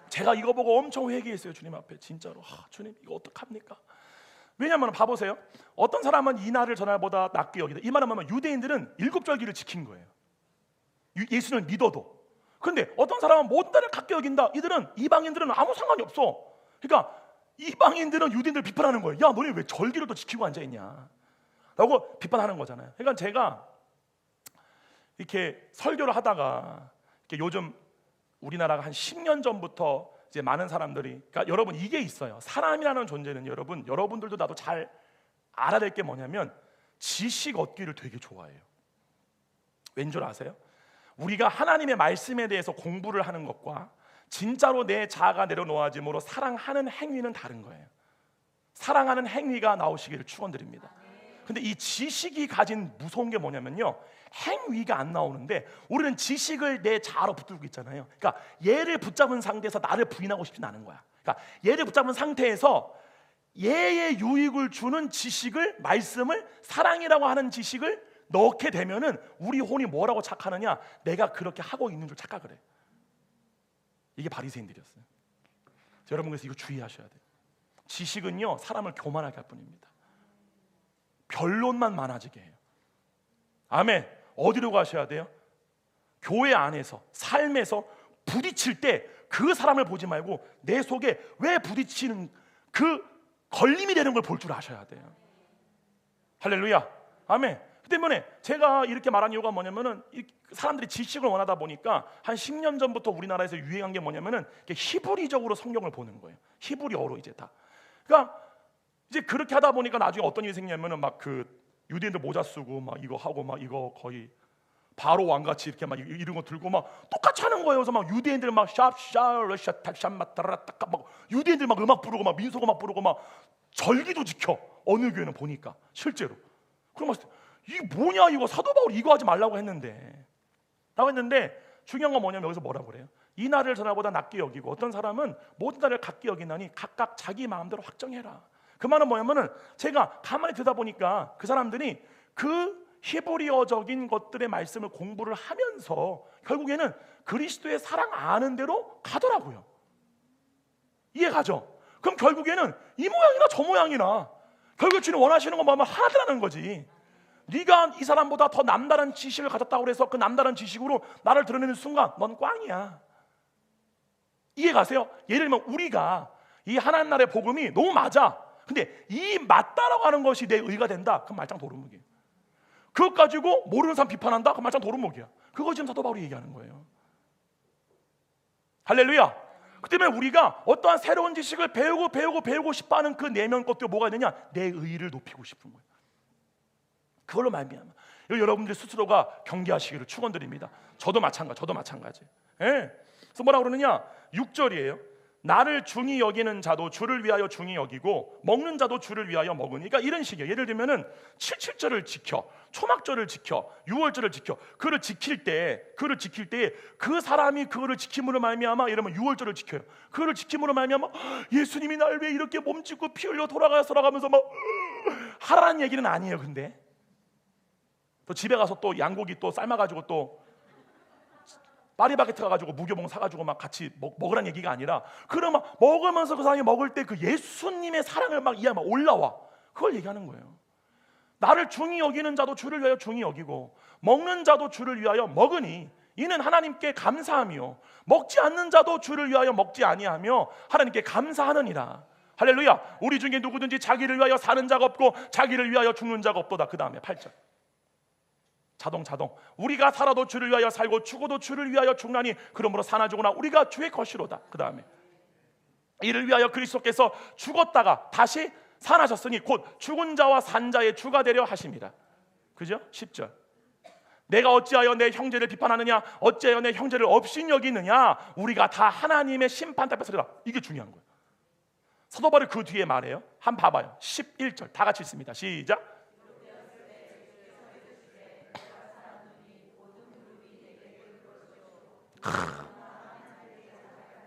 제가 이거 보고 엄청 회개했어요. 주님 앞에 진짜로. 주님 이거 어떡합니까? 왜냐하면 봐보세요. 어떤 사람은 이 날을 저 날보다 낫게 여기다. 이 말은 뭐냐면 유대인들은 7절기를 지킨 거예요. 예수를 믿어도. 근데 어떤 사람은 모든 날을 갖게 여긴다. 이방인들은 아무 상관이 없어. 그러니까 이방인들은 유대인들 비판하는 거예요. 야 너네 왜 절기를 또 지키고 앉아있냐 라고 비판하는 거잖아요. 그러니까 제가 이렇게 설교를 하다가 이렇게 요즘 우리나라가 한 10년 전부터 이제 많은 사람들이, 그러니까 여러분 이게 있어요. 사람이라는 존재는 여러분들도 나도 잘 알아야 될 게 뭐냐면 지식 얻기를 되게 좋아해요. 왠 줄 아세요? 우리가 하나님의 말씀에 대해서 공부를 하는 것과 진짜로 내 자아가 내려놓아짐으로 사랑하는 행위는 다른 거예요. 사랑하는 행위가 나오시기를 축원드립니다. 근데 이 지식이 가진 무서운 게 뭐냐면요, 행위가 안 나오는데 우리는 지식을 내 자아로 붙들고 있잖아요. 그러니까 얘를 붙잡은 상태에서 나를 부인하고 싶진 않은 거야. 그러니까 얘를 붙잡은 상태에서 얘의 유익을 주는 지식을, 말씀을, 사랑이라고 하는 지식을 넣게 되면은 우리 혼이 뭐라고 착하느냐, 내가 그렇게 하고 있는 줄 착각을 해. 이게 바리새인들이었어요. 여러분, 그래서 이거 주의하셔야 돼요. 지식은요, 사람을 교만하게 할 뿐입니다. 변론만 많아지게 해요. 아멘. 어디로 가셔야 돼요? 교회 안에서, 삶에서 부딪힐 때 그 사람을 보지 말고 내 속에 왜 부딪히는 그 걸림이 되는 걸 볼 줄 아셔야 돼요. 할렐루야. 아멘. 그 때문에 제가 이렇게 말한 이유가 뭐냐면은, 사람들이 지식을 원하다 보니까 한 10년 전부터 우리나라에서 유행한 게 뭐냐면은 히브리적으로 성경을 보는 거예요. 히브리어로 이제 다. 그러니까 이제 그렇게 하다 보니까 나중에 어떤 일이 생기냐면은 막 그 유대인들 모자 쓰고 막 이거 하고 막 이거 거의 바로 왕같이 이렇게 막 이런 거 들고 막 똑같이 하는 거예요. 그래서 막 유대인들 막 샵샵러샤탑샵마타라딱 막 유대인들 막 음악 부르고 막 민속 음악 부르고 막 절기도 지켜. 어느 교회는 보니까 실제로. 그럼 막 이게 뭐냐, 이거 사도 바울이 이거 하지 말라고 했는데 중요한 건 뭐냐면 여기서 뭐라고 그래요? 이 날을 전날보다 낮게 여기고 어떤 사람은 모든 날을 같게 여기나니 각각 자기 마음대로 확정해라. 그 말은 뭐냐면은 제가 가만히 듣다 보니까 그 사람들이 그 히브리어적인 것들의 말씀을 공부를 하면서 결국에는 그리스도의 사랑 아는 대로 가더라고요. 이해가죠? 그럼 결국에는 이 모양이나 저 모양이나 결국 주님 원하시는 건 뭐냐면 하나라는 거지. 네가 이 사람보다 더 남다른 지식을 가졌다고 해서 그 남다른 지식으로 나를 드러내는 순간 넌 꽝이야. 이해가세요? 예를 들면 우리가 이 하나님 나라의 복음이 너무 맞아. 근데 이 맞다라고 하는 것이 내 의가 된다. 그럼 말짱 도루묵이에요. 그것 가지고 모르는 사람 비판한다? 그럼 말짱 도루묵이야. 그거 지금 사도 바울이 얘기하는 거예요. 할렐루야. 그 때문에 우리가 어떠한 새로운 지식을 배우고 싶어하는 그 내면 것도 뭐가 있느냐? 내 의를 높이고 싶은 거예요. 그걸로 말미암아 여러분들 스스로가 경계하시기를 축원드립니다. 저도 마찬가지. 예. 그래서 뭐라 그러느냐? 6절이에요. 나를 중히 여기는 자도 주를 위하여 중히 여기고 먹는 자도 주를 위하여 먹으니. 그러니까 이런 식이에요. 예를 들면은 77절을 지켜, 초막절을 지켜, 유월절을 지켜. 그를 지킬 때 그 사람이 그거를 지킴으로 말미암아, 이러면 유월절을 지켜요. 그거를 지킴으로 말미암아 예수님이 날 왜 이렇게 몸짓고 피 흘려 돌아가면서 막 하라는 얘기는 아니에요. 근데 또 집에 가서 또 양고기 또 삶아가지고 또 파리바게트 가가지고 무교봉 사가지고 막 같이 먹으란 얘기가 아니라, 그럼 막 먹으면서 그 사람이 먹을 때 그 예수님의 사랑을 막 이해 막 올라와. 그걸 얘기하는 거예요. 나를 중히 여기는 자도 주를 위하여 중히 여기고 먹는 자도 주를 위하여 먹으니 이는 하나님께 감사하며 먹지 않는 자도 주를 위하여 먹지 아니하며 하나님께 감사하느니라. 할렐루야. 우리 중에 누구든지 자기를 위하여 사는 자가 없고 자기를 위하여 죽는 자가 없도다. 그 다음에 8절 자동 우리가 살아도 주를 위하여 살고 죽어도 주를 위하여 죽나니 그러므로 사나 죽으나 우리가 주의 것이로다. 그 다음에 이를 위하여 그리스도께서 죽었다가 다시 살아나셨으니 곧 죽은 자와 산 자의 주가 되려 하심이라. 그죠? 10절 내가 어찌하여 내 형제를 비판하느냐, 어찌하여 내 형제를 업신여기느냐, 우리가 다 하나님의 심판 앞에 서리라. 이게 중요한 거예요. 사도 바울이 그 뒤에 말해요. 한번 봐봐요. 11절 다 같이 읽습니다. 시작.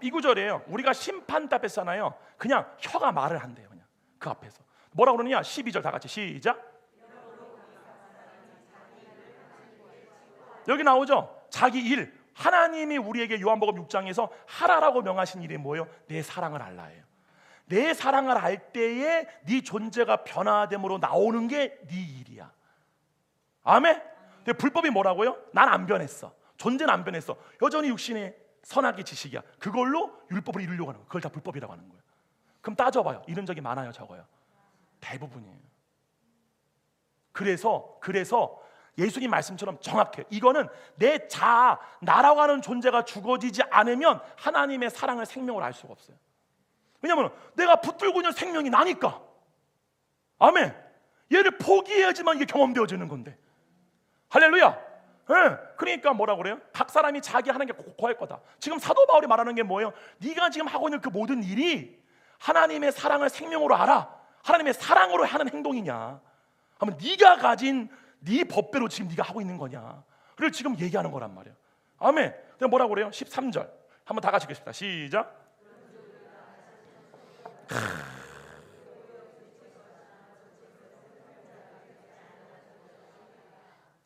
이 구절이에요. 우리가 심판 앞에 서잖아요. 그냥 혀가 말을 한대요. 그냥 그 앞에서 뭐라 그러느냐? 12절 다 같이 시작. 여기 나오죠. 자기 일. 하나님이 우리에게 요한복음 6장에서 하라라고 명하신 일이 뭐예요? 내 사랑을 알라예요. 내 사랑을 알 때에 네 존재가 변화됨으로 나오는 게 네 일이야. 아멘. 근데 불법이 뭐라고요? 난 안 변했어. 존재는 안 변했어. 여전히 육신의 선악의 지식이야. 그걸로 율법을 이루려고 하는 거야. 그걸 다 불법이라고 하는 거예요. 그럼 따져봐요. 이런 적이 많아요, 적어요? 대부분이에요. 그래서 예수님 말씀처럼 정확해요. 이거는 내 자아, 나라고 하는 존재가 죽어지지 않으면 하나님의 사랑을, 생명을 알 수가 없어요. 왜냐하면 내가 붙들고 있는 생명이 나니까. 아멘. 얘를 포기해야지만 이게 경험되어지는 건데. 할렐루야. 그러니까 뭐라고 그래요? 각 사람이 자기 하는 게 고할 거다. 지금 사도 바울이 말하는 게 뭐예요? 네가 지금 하고 있는 그 모든 일이 하나님의 사랑을 생명으로 알아, 하나님의 사랑으로 하는 행동이냐, 하면 네가 가진 네 법대로 지금 네가 하고 있는 거냐, 그걸 지금 얘기하는 거란 말이에요. 아멘. 그럼 뭐라고 그래요? 13절 한번 다 같이 읽겠습니다. 시작.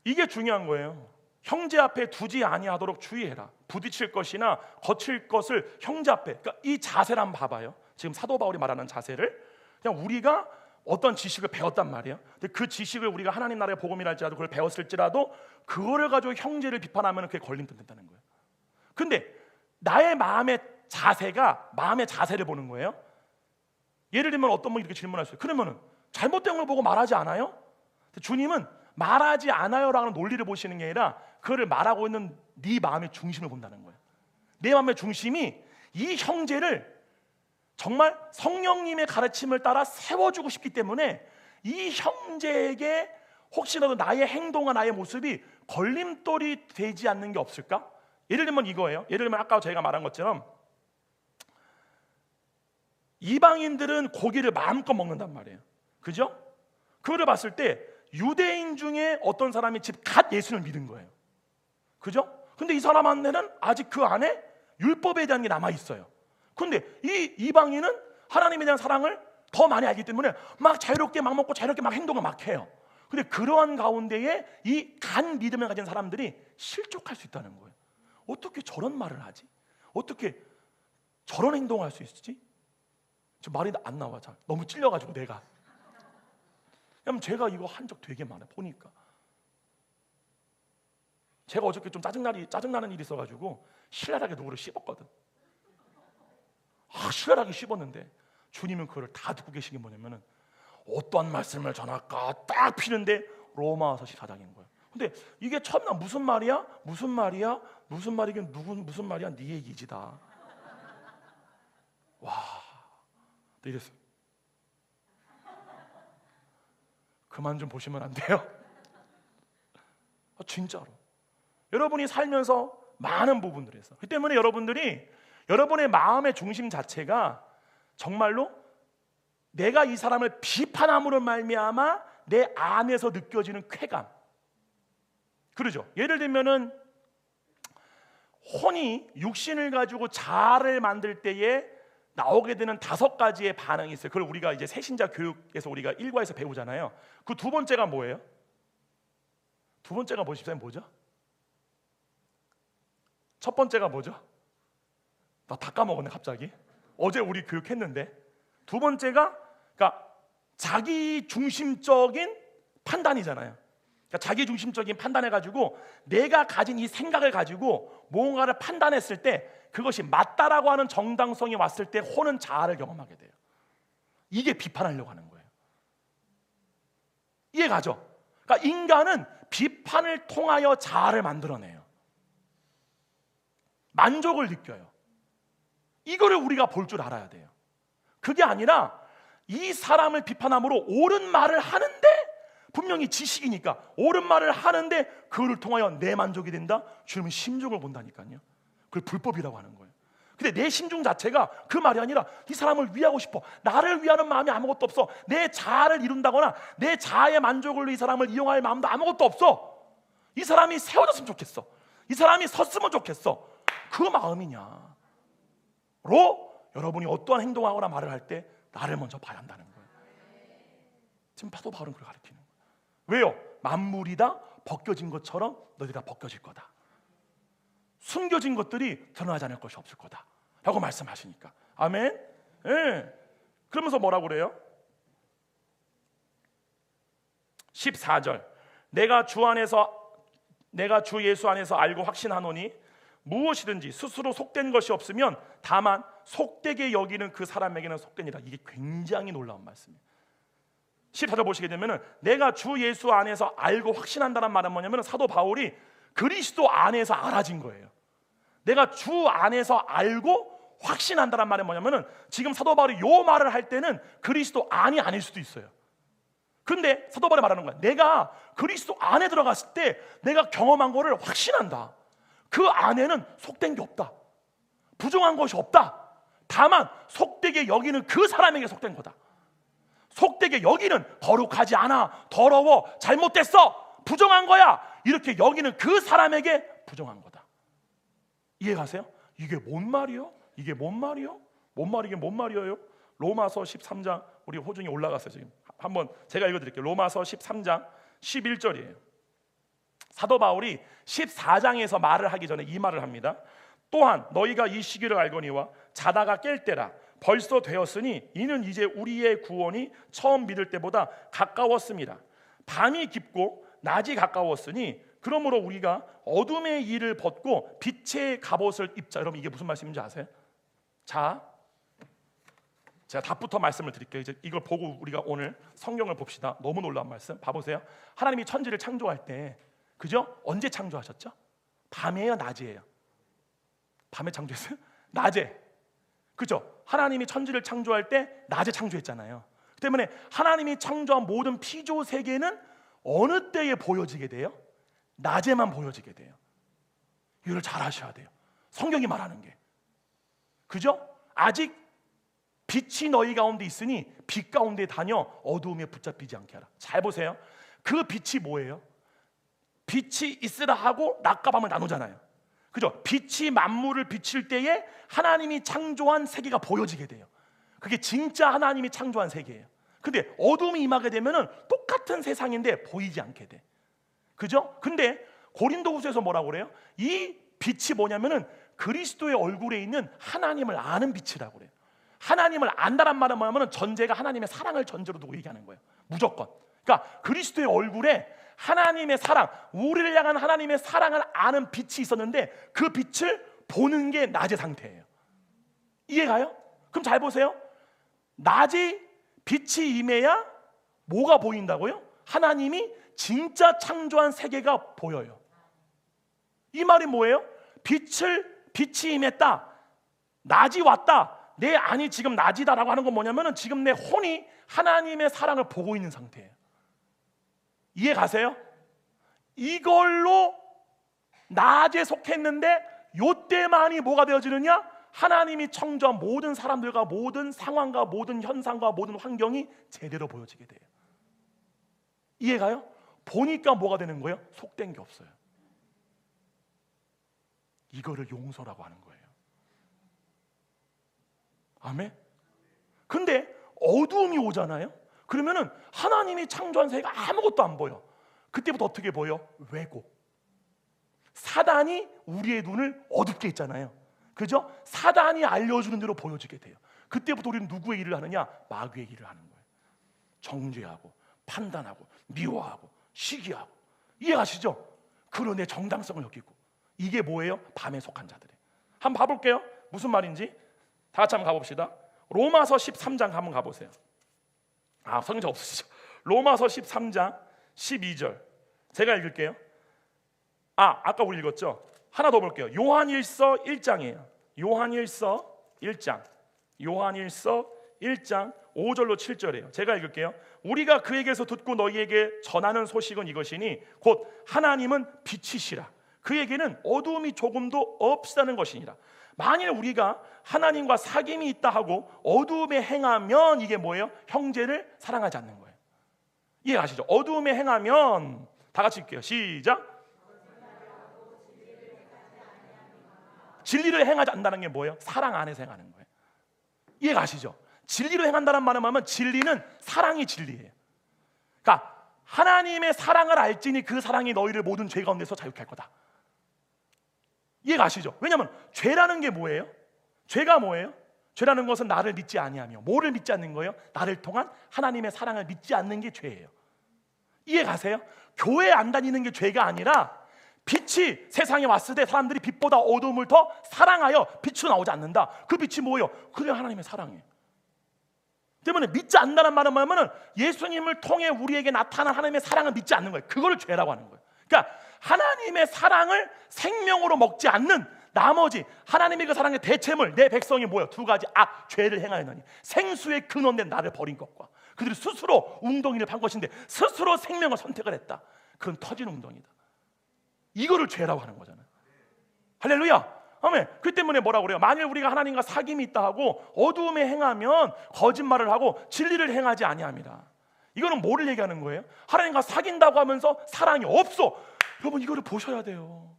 이게 중요한 거예요. 형제 앞에 두지 아니하도록 주의해라. 부딪힐 것이나 거칠 것을 형제 앞에, 그러니까 이 자세를 한번 봐봐요. 지금 사도 바울이 말하는 자세를 그냥 우리가 어떤 지식을 배웠단 말이에요. 근데 그 지식을 우리가 하나님 나라의 복음이랄지라도 그걸 배웠을지라도 그거를 가지고 형제를 비판하면 그게 걸림돌 된다는 거예요. 근데 나의 마음의 자세가 마음의 자세를 보는 거예요. 예를 들면 어떤 분이 이렇게 질문할 수 있어요. 그러면은 잘못된 걸 보고 말하지 않아요? 주님은 말하지 않아요라는 논리를 보시는 게 아니라 그거를 말하고 있는 네 마음의 중심을 본다는 거예요. 내 마음의 중심이 이 형제를 정말 성령님의 가르침을 따라 세워주고 싶기 때문에 이 형제에게 혹시라도 나의 행동과 나의 모습이 걸림돌이 되지 않는 게 없을까? 예를 들면 이거예요. 예를 들면 아까 저희가 말한 것처럼 이방인들은 고기를 마음껏 먹는단 말이에요. 그죠? 그거를 봤을 때 유대인 중에 어떤 사람이 집 갓 예수를 믿은 거예요. 그죠? 근데 이 사람한테는 아직 그 안에 율법에 대한 게 남아 있어요. 근데 이 이방인은 하나님에 대한 사랑을 더 많이 알기 때문에 막 자유롭게 막 먹고 자유롭게 막 행동을 막 해요. 근데 그러한 가운데에 이 간 믿음을 가진 사람들이 실족할 수 있다는 거예요. 어떻게 저런 말을 하지? 어떻게 저런 행동을 할 수 있지? 저 말이 안 나와. 잘 너무 찔려가지고 내가. 왜냐면 제가 이거 한 적 되게 많아 보니까. 제가 어저께 좀 짜증나는 일이 있어가지고 신랄하게 누구를 씹었거든. 신랄하게 씹었는데 주님은 그걸 다 듣고 계신 게 뭐냐면은 어떠한 말씀을 전할까 딱 피는데 로마서 14장인 거예요. 근데 이게 처음 나 무슨 말이야? 무슨 말이야? 무슨 말이긴 무슨 말이야? 네 얘기지 다. 와, 이랬어요. 그만 좀 보시면 안 돼요? 진짜로. 여러분이 살면서 많은 부분들에서 그 때문에 여러분들이 여러분의 마음의 중심 자체가 정말로 내가 이 사람을 비판함으로 말미암아 내 안에서 느껴지는 쾌감. 그러죠. 예를 들면은 혼이 육신을 가지고 자아를 만들 때에 나오게 되는 5가지의 반응이 있어요. 그걸 우리가 이제 새신자 교육에서 우리가 1과에서 배우잖아요. 그 두 번째가 뭐예요? 두 번째가 뭐죠? 첫 번째가 뭐죠? 나 다 까먹었네 갑자기. 어제 우리 교육했는데 두 번째가 그러니까 자기 중심적인 판단이잖아요. 그러니까 자기 중심적인 판단해가지고 내가 가진 이 생각을 가지고 무언가를 판단했을 때 그것이 맞다라고 하는 정당성이 왔을 때 혼은 자아를 경험하게 돼요. 이게 비판하려고 하는 거예요. 이해가죠? 그러니까 인간은 비판을 통하여 자아를 만들어내요. 만족을 느껴요. 이거를 우리가 볼 줄 알아야 돼요. 그게 아니라 이 사람을 비판함으로 옳은 말을 하는데 분명히 지식이니까 옳은 말을 하는데 그를 통하여 내 만족이 된다? 주님은 심중을 본다니까요. 그걸 불법이라고 하는 거예요. 근데 내 심중 자체가 그 말이 아니라 이 사람을 위하고 싶어. 나를 위하는 마음이 아무것도 없어. 내 자아를 이룬다거나 내 자아의 만족을 위해 이 사람을 이용할 마음도 아무것도 없어. 이 사람이 세워졌으면 좋겠어. 이 사람이 섰으면 좋겠어. 그 마음이냐 로 여러분이 어떠한 행동하거나 말을 할 때 나를 먼저 봐야 한다는 거예요. 지금 사도 바울은 그걸 가르치는 거예요. 왜요? 만물이 다 벗겨진 것처럼 너희들 다 벗겨질 거다. 숨겨진 것들이 드러나지 않을 것이 없을 거다 라고 말씀하시니까. 아멘. 예. 그러면서 뭐라고 그래요? 14절 내가 주 예수 안에서 알고 확신하노니 무엇이든지 스스로 속된 것이 없으면 다만 속되게 여기는 그 사람에게는 속되니라. 이게 굉장히 놀라운 말씀이에요. 14절 보시게 되면 내가 주 예수 안에서 알고 확신한다는 말은 뭐냐면 사도 바울이 그리스도 안에서 알아진 거예요. 내가 주 안에서 알고 확신한다는 말은 뭐냐면 지금 사도 바울이 요 말을 할 때는 그리스도 안이 아닐 수도 있어요. 근데 사도 바울이 말하는 거야. 내가 그리스도 안에 들어갔을 때 내가 경험한 거를 확신한다. 그 안에는 속된 게 없다. 부정한 것이 없다. 다만 속되게 여기는 그 사람에게 속된 거다. 속되게 여기는 거룩하지 않아, 더러워, 잘못됐어, 부정한 거야, 이렇게 여기는 그 사람에게 부정한 거다. 이해가세요? 이게 뭔 말이요? 이게 뭔 말이요? 뭔 말이게 뭔 말이에요? 로마서 13장, 우리 호중이 올라갔어요. 지금 한번 제가 읽어드릴게요. 로마서 13장 11절이에요. 사도 바울이 14장에서 말을 하기 전에 이 말을 합니다. 또한 너희가 이 시기를 알거니와 자다가 깰 때라. 벌써 되었으니 이는 이제 우리의 구원이 처음 믿을 때보다 가까웠습니다. 밤이 깊고 낮이 가까웠으니 그러므로 우리가 어둠의 일을 벗고 빛의 갑옷을 입자. 여러분 이게 무슨 말씀인지 아세요? 자, 제가 답부터 말씀을 드릴게요. 이제 이걸 보고 우리가 오늘 성경을 봅시다. 너무 놀라운 말씀. 봐보세요. 하나님이 천지를 창조할 때, 그죠? 언제 창조하셨죠? 밤이에요, 낮이에요? 밤에 창조했어요? 낮에. 그죠? 하나님이 천지를 창조할 때 낮에 창조했잖아요. 그 때문에 하나님이 창조한 모든 피조 세계는 어느 때에 보여지게 돼요? 낮에만 보여지게 돼요. 이걸 잘 아셔야 돼요. 성경이 말하는 게. 그죠? 아직 빛이 너희 가운데 있으니 빛 가운데 다녀 어두움에 붙잡히지 않게 하라. 잘 보세요. 그 빛이 뭐예요? 빛이 있으라 하고 낮과 밤을 나누잖아요. 그죠? 빛이 만물을 비칠 때에 하나님이 창조한 세계가 보여지게 돼요. 그게 진짜 하나님이 창조한 세계예요. 근데 어둠이 임하게 되면은 똑같은 세상인데 보이지 않게 돼. 그죠? 근데 고린도후서에서 뭐라고 그래요? 이 빛이 뭐냐면은 그리스도의 얼굴에 있는 하나님을 아는 빛이라고 그래요. 하나님을 안다란 말은 뭐냐면은 전제가 하나님의 사랑을 전제로 두고 얘기하는 거예요. 무조건. 그러니까 그리스도의 얼굴에 하나님의 사랑, 우리를 향한 하나님의 사랑을 아는 빛이 있었는데 그 빛을 보는 게 낮의 상태예요. 이해가요? 그럼 잘 보세요. 낮이 빛이 임해야 뭐가 보인다고요? 하나님이 진짜 창조한 세계가 보여요. 이 말이 뭐예요? 빛이 임했다, 낮이 왔다, 내 안이 지금 낮이다라고 하는 건 뭐냐면은 지금 내 혼이 하나님의 사랑을 보고 있는 상태예요. 이해 가세요? 이걸로 낮에 속했는데 요때만이 뭐가 되어지느냐? 하나님이 창조한 모든 사람들과 모든 상황과 모든 현상과 모든 환경이 제대로 보여지게 돼요. 이해가요? 보니까 뭐가 되는 거예요? 속된 게 없어요. 이거를 용서라고 하는 거예요. 아멘? 근데 어두움이 오잖아요? 그러면은 하나님이 창조한 세계가 아무것도 안 보여. 그때부터 어떻게 보여? 왜곡. 사단이 우리의 눈을 어둡게 했잖아요. 그죠? 사단이 알려주는 대로 보여지게 돼요. 그때부터 우리는 누구의 일을 하느냐? 마귀의 일을 하는 거예요. 정죄하고 판단하고 미워하고 시기하고. 이해하시죠? 그런 내 정당성을 여기고. 이게 뭐예요? 밤에 속한 자들이에요. 한번 봐볼게요. 무슨 말인지 다 같이 한번 가봅시다. 로마서 13장 한번 가보세요. 성경 없으시죠? 로마서 13장 12절 제가 읽을게요. 아까 우리 읽었죠? 하나 더 볼게요. 요한일서 1장이에요. 요한일서 1장 5절로 7절이에요. 제가 읽을게요. 우리가 그에게서 듣고 너희에게 전하는 소식은 이것이니 곧 하나님은 빛이시라. 그에게는 어두움이 조금도 없다는 것이니라. 만일 우리가 하나님과 사귐이 있다 하고 어두움에 행하면 이게 뭐예요? 형제를 사랑하지 않는 거예요. 이해하시죠? 어두움에 행하면 다 같이 읽게요. 시작. 진리를 행하지 않는다는 게 뭐예요? 사랑 안에서 행하는 거예요. 이해가시죠? 진리로 행한다는 말은 뭐냐면 진리는 사랑이 진리예요. 그러니까 하나님의 사랑을 알지니 그 사랑이 너희를 모든 죄 가운데서 자유케 할 거다. 이해가시죠? 왜냐하면 죄라는 게 뭐예요? 죄가 뭐예요? 죄라는 것은 나를 믿지 아니하며 뭐를 믿지 않는 거예요? 나를 통한 하나님의 사랑을 믿지 않는 게 죄예요. 이해가세요? 교회 안 다니는 게 죄가 아니라 빛이 세상에 왔을 때 사람들이 빛보다 어두움을 더 사랑하여 빛으로 나오지 않는다. 그 빛이 뭐예요? 그게 하나님의 사랑이에요. 때문에 믿지 않는다는 말은 뭐냐면 예수님을 통해 우리에게 나타난 하나님의 사랑을 믿지 않는 거예요. 그걸 죄라고 하는 거예요. 그러니까 하나님의 사랑을 생명으로 먹지 않는 나머지 하나님의 그 사랑의 대체물 내 백성이 뭐예요? 두 가지 죄를 행하였느니 생수의 근원된 나를 버린 것과 그들이 스스로 웅덩이를 판 것인데 스스로 생명을 선택을 했다. 그건 터진 웅덩이다. 이거를 죄라고 하는 거잖아요. 할렐루야. 아멘. 그 때문에 뭐라고 그래요? 만일 우리가 하나님과 사귐이 있다 하고 어두움에 행하면 거짓말을 하고 진리를 행하지 아니함이라. 이거는 뭐를 얘기하는 거예요? 하나님과 사귄다고 하면서 사랑이 없어. 여러분 이거를 보셔야 돼요.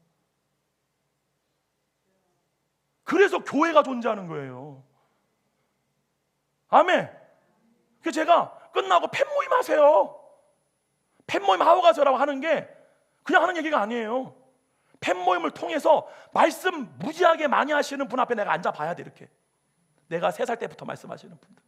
그래서 교회가 존재하는 거예요. 아멘. 그래서 제가 끝나고 팬모임 하세요. 팬모임 하고 가세요라고 하는 게 그냥 하는 얘기가 아니에요. 팬모임을 통해서 말씀 무지하게 많이 하시는 분 앞에 내가 앉아봐야 돼. 이렇게 내가 3살 때부터 말씀하시는 분들,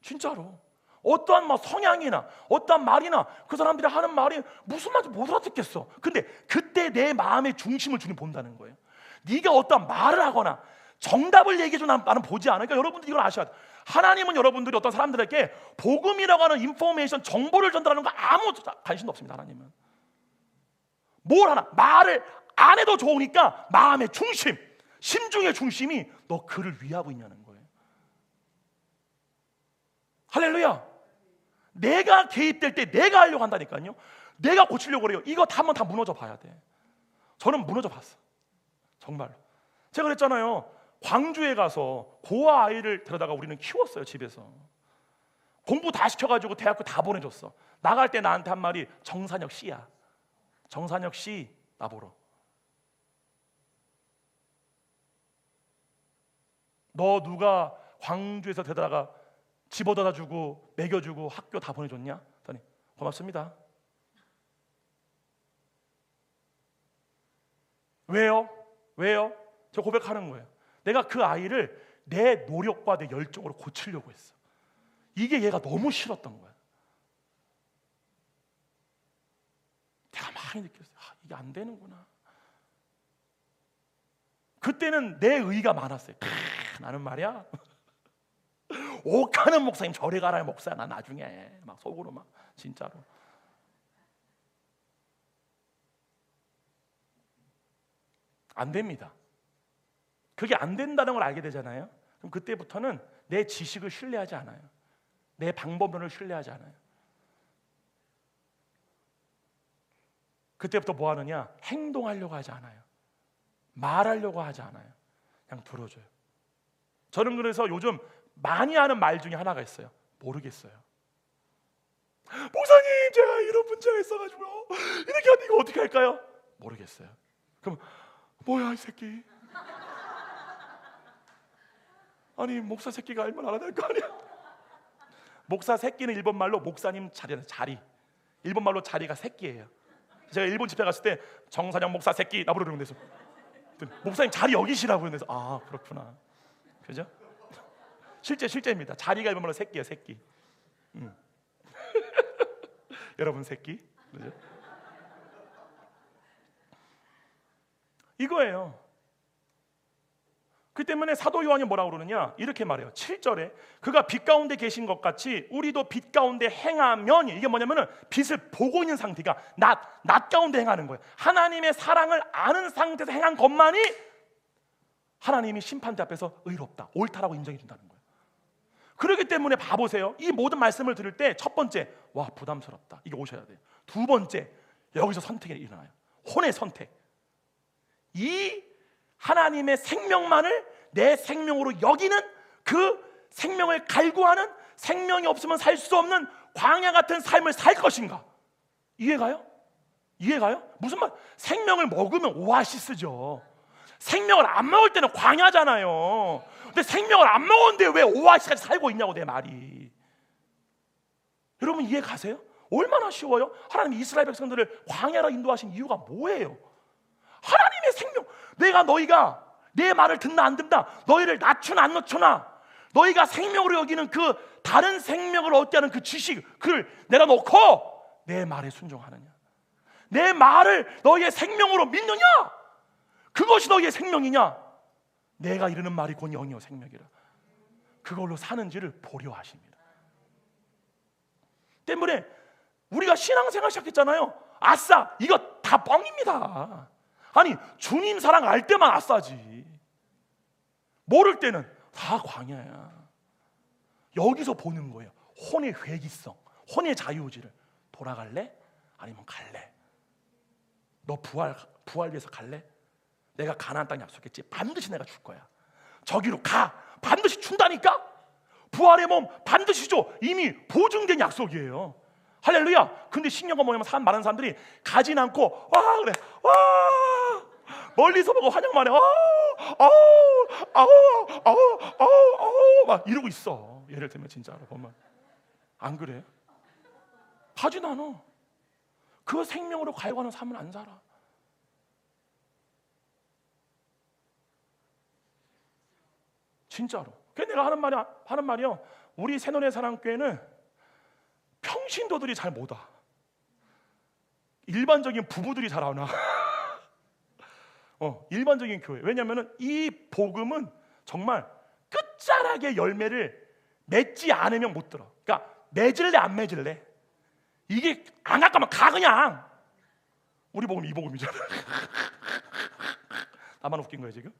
진짜로 어떠한 뭐 성향이나 어떠한 말이나 그 사람들이 하는 말이 무슨 말인지 못 알아듣겠어. 근데 그때 내 마음의 중심을 주님 본다는 거예요. 네가 어떠한 말을 하거나 정답을 얘기해줘 나는 보지 않으니까. 그러니까 여러분들이 이걸 아셔야 돼. 하나님은 여러분들이 어떤 사람들에게 복음이라고 하는 인포메이션, 정보를 전달하는 거 아무 관심도 없습니다. 하나님은 뭘 하나 말을 안 해도 좋으니까 마음의 중심, 심중의 중심이 너 그를 위하고 있냐는 거예요. 할렐루야. 내가 개입될 때 내가 하려고 한다니까요. 내가 고치려고 그래요. 이거 한번 다 무너져 봐야 돼. 저는 무너져 봤어. 정말로. 제가 그랬잖아요. 광주에 가서 고아 아이를 데려다가 우리는 키웠어요. 집에서 공부 다 시켜가지고 대학교 다 보내줬어. 나갈 때 나한테 한 말이 정산혁 씨야. 정산혁 씨 나보러. 너 누가 광주에서 데려다가 집어다 주고 먹여주고 학교 다 보내줬냐? 그랬더니 고맙습니다. 왜요? 저 고백하는 거예요. 내가 그 아이를 내 노력과 내 열정으로 고치려고 했어. 이게 얘가 너무 싫었던 거야. 내가 많이 느꼈어요. 이게 안 되는구나. 그때는 내 의의가 많았어요. 나는 말이야 옥하는 목사님 저리 가라 목사야. 나 나중에 막 속으로 막 진짜로. 안 됩니다. 그게 안 된다는 걸 알게 되잖아요. 그럼 그때부터는 내 지식을 신뢰하지 않아요. 내 방법론을 신뢰하지 않아요. 그때부터 뭐 하느냐? 행동하려고 하지 않아요. 말하려고 하지 않아요. 그냥 들어줘요. 저는 그래서 요즘 많이 하는 말 중에 하나가 있어요. 모르겠어요. 목사님 제가 이런 문제가 있어가지고요. 이렇게 하면 이거 어떻게 할까요? 모르겠어요. 그럼 뭐야 이 새끼. 아니 목사 새끼가 알면 알아야 될 거 아니야. 목사 새끼는 일본 말로 목사님 자리는 자리. 일본 말로 자리가 새끼예요. 제가 일본 집회 갔을 때 정사장 목사 새끼 나 부르는 데서 목사님 자리 여기시라고 그래서 아 그렇구나. 그죠? 실제입니다. 자리가 일본 말로 새끼예요. 새끼. 여러분 새끼. 그죠? 이거예요. 그 때문에 사도 요한이 뭐라고 그러느냐 이렇게 말해요. 7절에 그가 빛 가운데 계신 것 같이 우리도 빛 가운데 행하면, 이게 뭐냐면은 빛을 보고 있는 상태가 낮 가운데 행하는 거예요. 하나님의 사랑을 아는 상태에서 행한 것만이 하나님이 심판대 앞에서 의롭다, 옳다라고 인정해 준다는 거예요. 그렇기 때문에 봐보세요. 이 모든 말씀을 들을 때 첫 번째 와 부담스럽다, 이게 오셔야 돼요. 두 번째 여기서 선택이 일어나요. 혼의 선택. 이 하나님의 생명만을 내 생명으로 여기는, 그 생명을 갈구하는, 생명이 없으면 살 수 없는 광야 같은 삶을 살 것인가? 이해가요? 무슨 말? 생명을 먹으면 오아시스죠. 생명을 안 먹을 때는 광야잖아요. 근데 생명을 안 먹었는데 왜 오아시스까지 살고 있냐고 내 말이. 여러분 이해 가세요? 얼마나 쉬워요? 하나님이 이스라엘 백성들을 광야로 인도하신 이유가 뭐예요? 하나님의 생명. 너희가 내 말을 듣나 안 듣나, 너희를 낮추나 안 낮추나, 너희가 생명으로 여기는 그 다른 생명을 얻게 하는 그 지식, 그를 내려놓고 내 말에 순종하느냐, 내 말을 너희의 생명으로 믿느냐, 그것이 너희의 생명이냐. 내가 이르는 말이 곧 영이요 생명이라. 그걸로 사는지를 보려 하십니다. 때문에 우리가 신앙생활 시작했잖아요. 아싸, 이거 다 뻥입니다. 아니 주님 사랑 알 때만 아싸지, 모를 때는 다 광야야. 여기서 보는 거예요. 혼의 회기성, 혼의 자유의지를. 돌아갈래? 아니면 갈래? 너 부활 위해서 갈래? 내가 가나안 땅 약속했지. 반드시 내가 줄 거야. 저기로 가. 반드시 준다니까. 부활의 몸 반드시 줘. 이미 보증된 약속이에요. 할렐루야. 근데 신경가 뭐냐면 많은 사람들이 가진 않고 와 그래. 와 멀리서 보고 환영만 해. 막 이러고 있어. 예를 들면 진짜로 보면 안 그래? 하진 않아. 그 생명으로 갈구하는 삶을 안 살아. 진짜로. 그래서 내가 하는 말이요. 우리 새노래 사랑교회는 평신도들이 잘 못 와. 일반적인 부부들이 잘 안 와. 일반적인 교회. 왜냐하면 이 복음은 정말 끝자락의 열매를 맺지 않으면 못 들어. 그러니까 맺을래 안 맺을래. 이게 안 갈 거면 가 그냥. 우리 복음 이 복음이잖아. 나만 웃긴 거야 지금?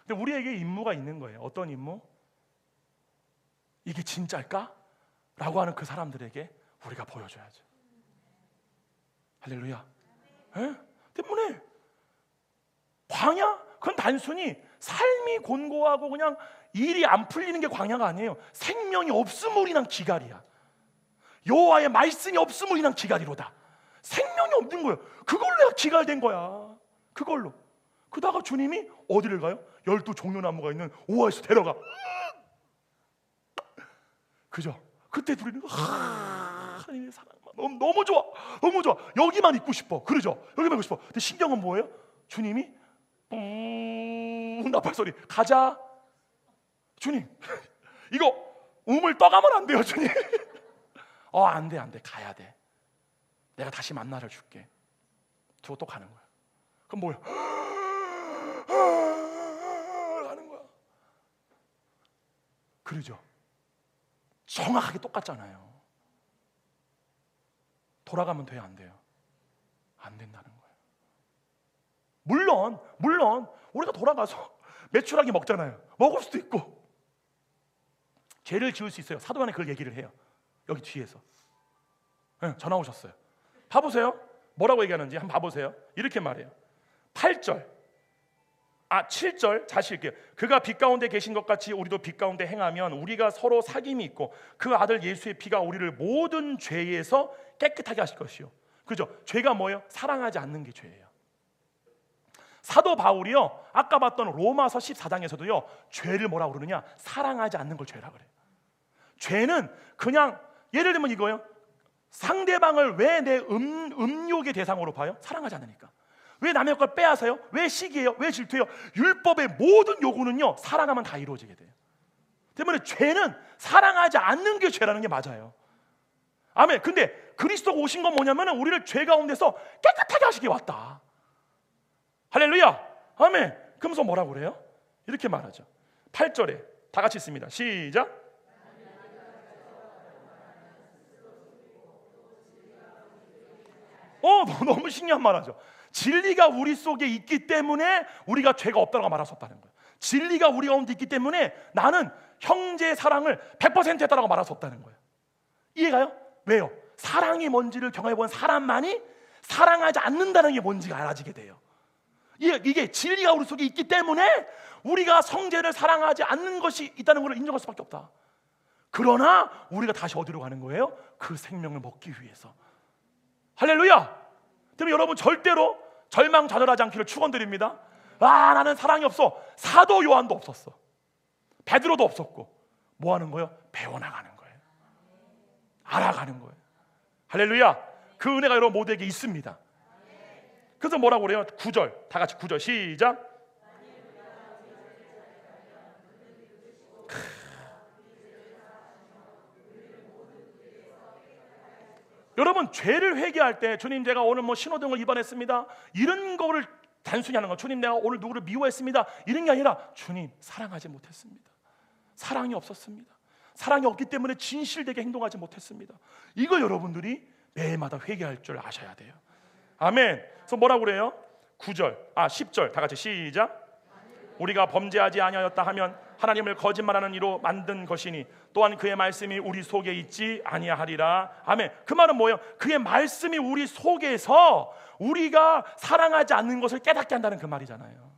근데 우리에게 임무가 있는 거예요. 어떤 임무? 이게 진짜일까? 라고 하는 그 사람들에게 우리가 보여줘야죠. 할렐루야. 때문에 광야? 그건 단순히 삶이 곤고하고 그냥 일이 안 풀리는 게 광야가 아니에요. 생명이 없음으로 인한 기갈이야. 여호와의 말씀이 없음으로 인한 기갈이로다. 생명이 없는 거예요. 그걸로 내가 기갈된 거야. 그걸로. 그러다가 주님이 어디를 가요? 12 종려나무가 있는 오아시스 데려가. 그죠? 그때 둘이는 하나님의 사랑만 너무 좋아. 너무 좋아. 여기만 있고 싶어. 그러죠? 여기만 있고 싶어. 근데 신경은 뭐예요? 주님이 나팔 소리. 가자. 주님 이거 우물 떠가면 안 돼요 주님. 안 돼. 가야 돼. 내가 다시 만나를 줄게. 두고 또 가는 거야. 그럼 뭐예요? 하는 거야. 그러죠? 정확하게 똑같잖아요. 돌아가면 돼요, 안 돼요? 안 된다는 거예요. 물론 우리가 돌아가서 메추라기 먹잖아요. 먹을 수도 있고 죄를 지을 수 있어요. 사도 안에 그걸 얘기를 해요. 여기 뒤에서 전화 오셨어요. 봐보세요. 뭐라고 얘기하는지 한번 봐보세요. 이렇게 말해요. 7절 다시 읽게요. 그가 빛 가운데 계신 것 같이 우리도 빛 가운데 행하면 우리가 서로 사귐이 있고 그 아들 예수의 피가 우리를 모든 죄에서 깨끗하게 하실 것이요. 그죠? 죄가 뭐예요? 사랑하지 않는 게 죄예요. 사도 바울이요, 아까 봤던 로마서 14장에서도요 죄를 뭐라고 그러느냐? 사랑하지 않는 걸 죄라 그래요. 죄는 그냥 예를 들면 이거예요. 상대방을 왜 내 음욕의 대상으로 봐요? 사랑하지 않으니까. 왜 남의 걸 빼앗아요? 왜 시기해요? 왜 질투해요? 율법의 모든 요구는요 사랑하면 다 이루어지게 돼요. 때문에 죄는 사랑하지 않는 게 죄라는 게 맞아요. 아멘. 근데 그리스도가 오신 건 뭐냐면 우리를 죄 가운데서 깨끗하게 하시기 왔다. 할렐루야. 아멘. 그러면서 뭐라고 그래요? 이렇게 말하죠. 8절에 다 같이 있습니다. 시작. 너무 신기한 말하죠. 진리가 우리 속에 있기 때문에 우리가 죄가 없다고 말할 수 없다는 거예요. 진리가 우리 가운데 있기 때문에 나는 형제의 사랑을 100% 했다고 말할 수 없다는 거예요. 이해가요? 왜요? 사랑이 뭔지를 경험해본 사람만이 사랑하지 않는다는 게 뭔지가 알아지게 돼요. 이게 진리가 우리 속에 있기 때문에 우리가 성제를 사랑하지 않는 것이 있다는 걸 인정할 수밖에 없다. 그러나 우리가 다시 어디로 가는 거예요? 그 생명을 먹기 위해서. 할렐루야. 그럼 여러분 절대로 절망좌절하지 않기를 축원드립니다. 나는 사랑이 없어. 사도 요한도 없었어. 베드로도 없었고 뭐 하는 거예요? 배워나가는 거예요. 알아가는 거예요. 할렐루야. 그 은혜가 여러분 모두에게 있습니다. 그래서 뭐라고 그래요? 9절 다 같이 9절 시작. 여러분 죄를 회개할 때 주님 제가 오늘 신호등을 위반했습니다 이런 거를 단순히 하는 거. 주님 내가 오늘 누구를 미워했습니다 이런 게 아니라 주님 사랑하지 못했습니다. 사랑이 없었습니다. 사랑이 없기 때문에 진실되게 행동하지 못했습니다. 이거 여러분들이 매일마다 회개할 줄 아셔야 돼요. 아멘. 그래서 뭐라고 그래요? 10절 다 같이 시작. 우리가 범죄하지 아니하였다 하면 하나님을 거짓말하는 이로 만든 것이니 또한 그의 말씀이 우리 속에 있지 아니하리라. 아멘. 그 말은 뭐예요? 그의 말씀이 우리 속에서 우리가 사랑하지 않는 것을 깨닫게 한다는 그 말이잖아요.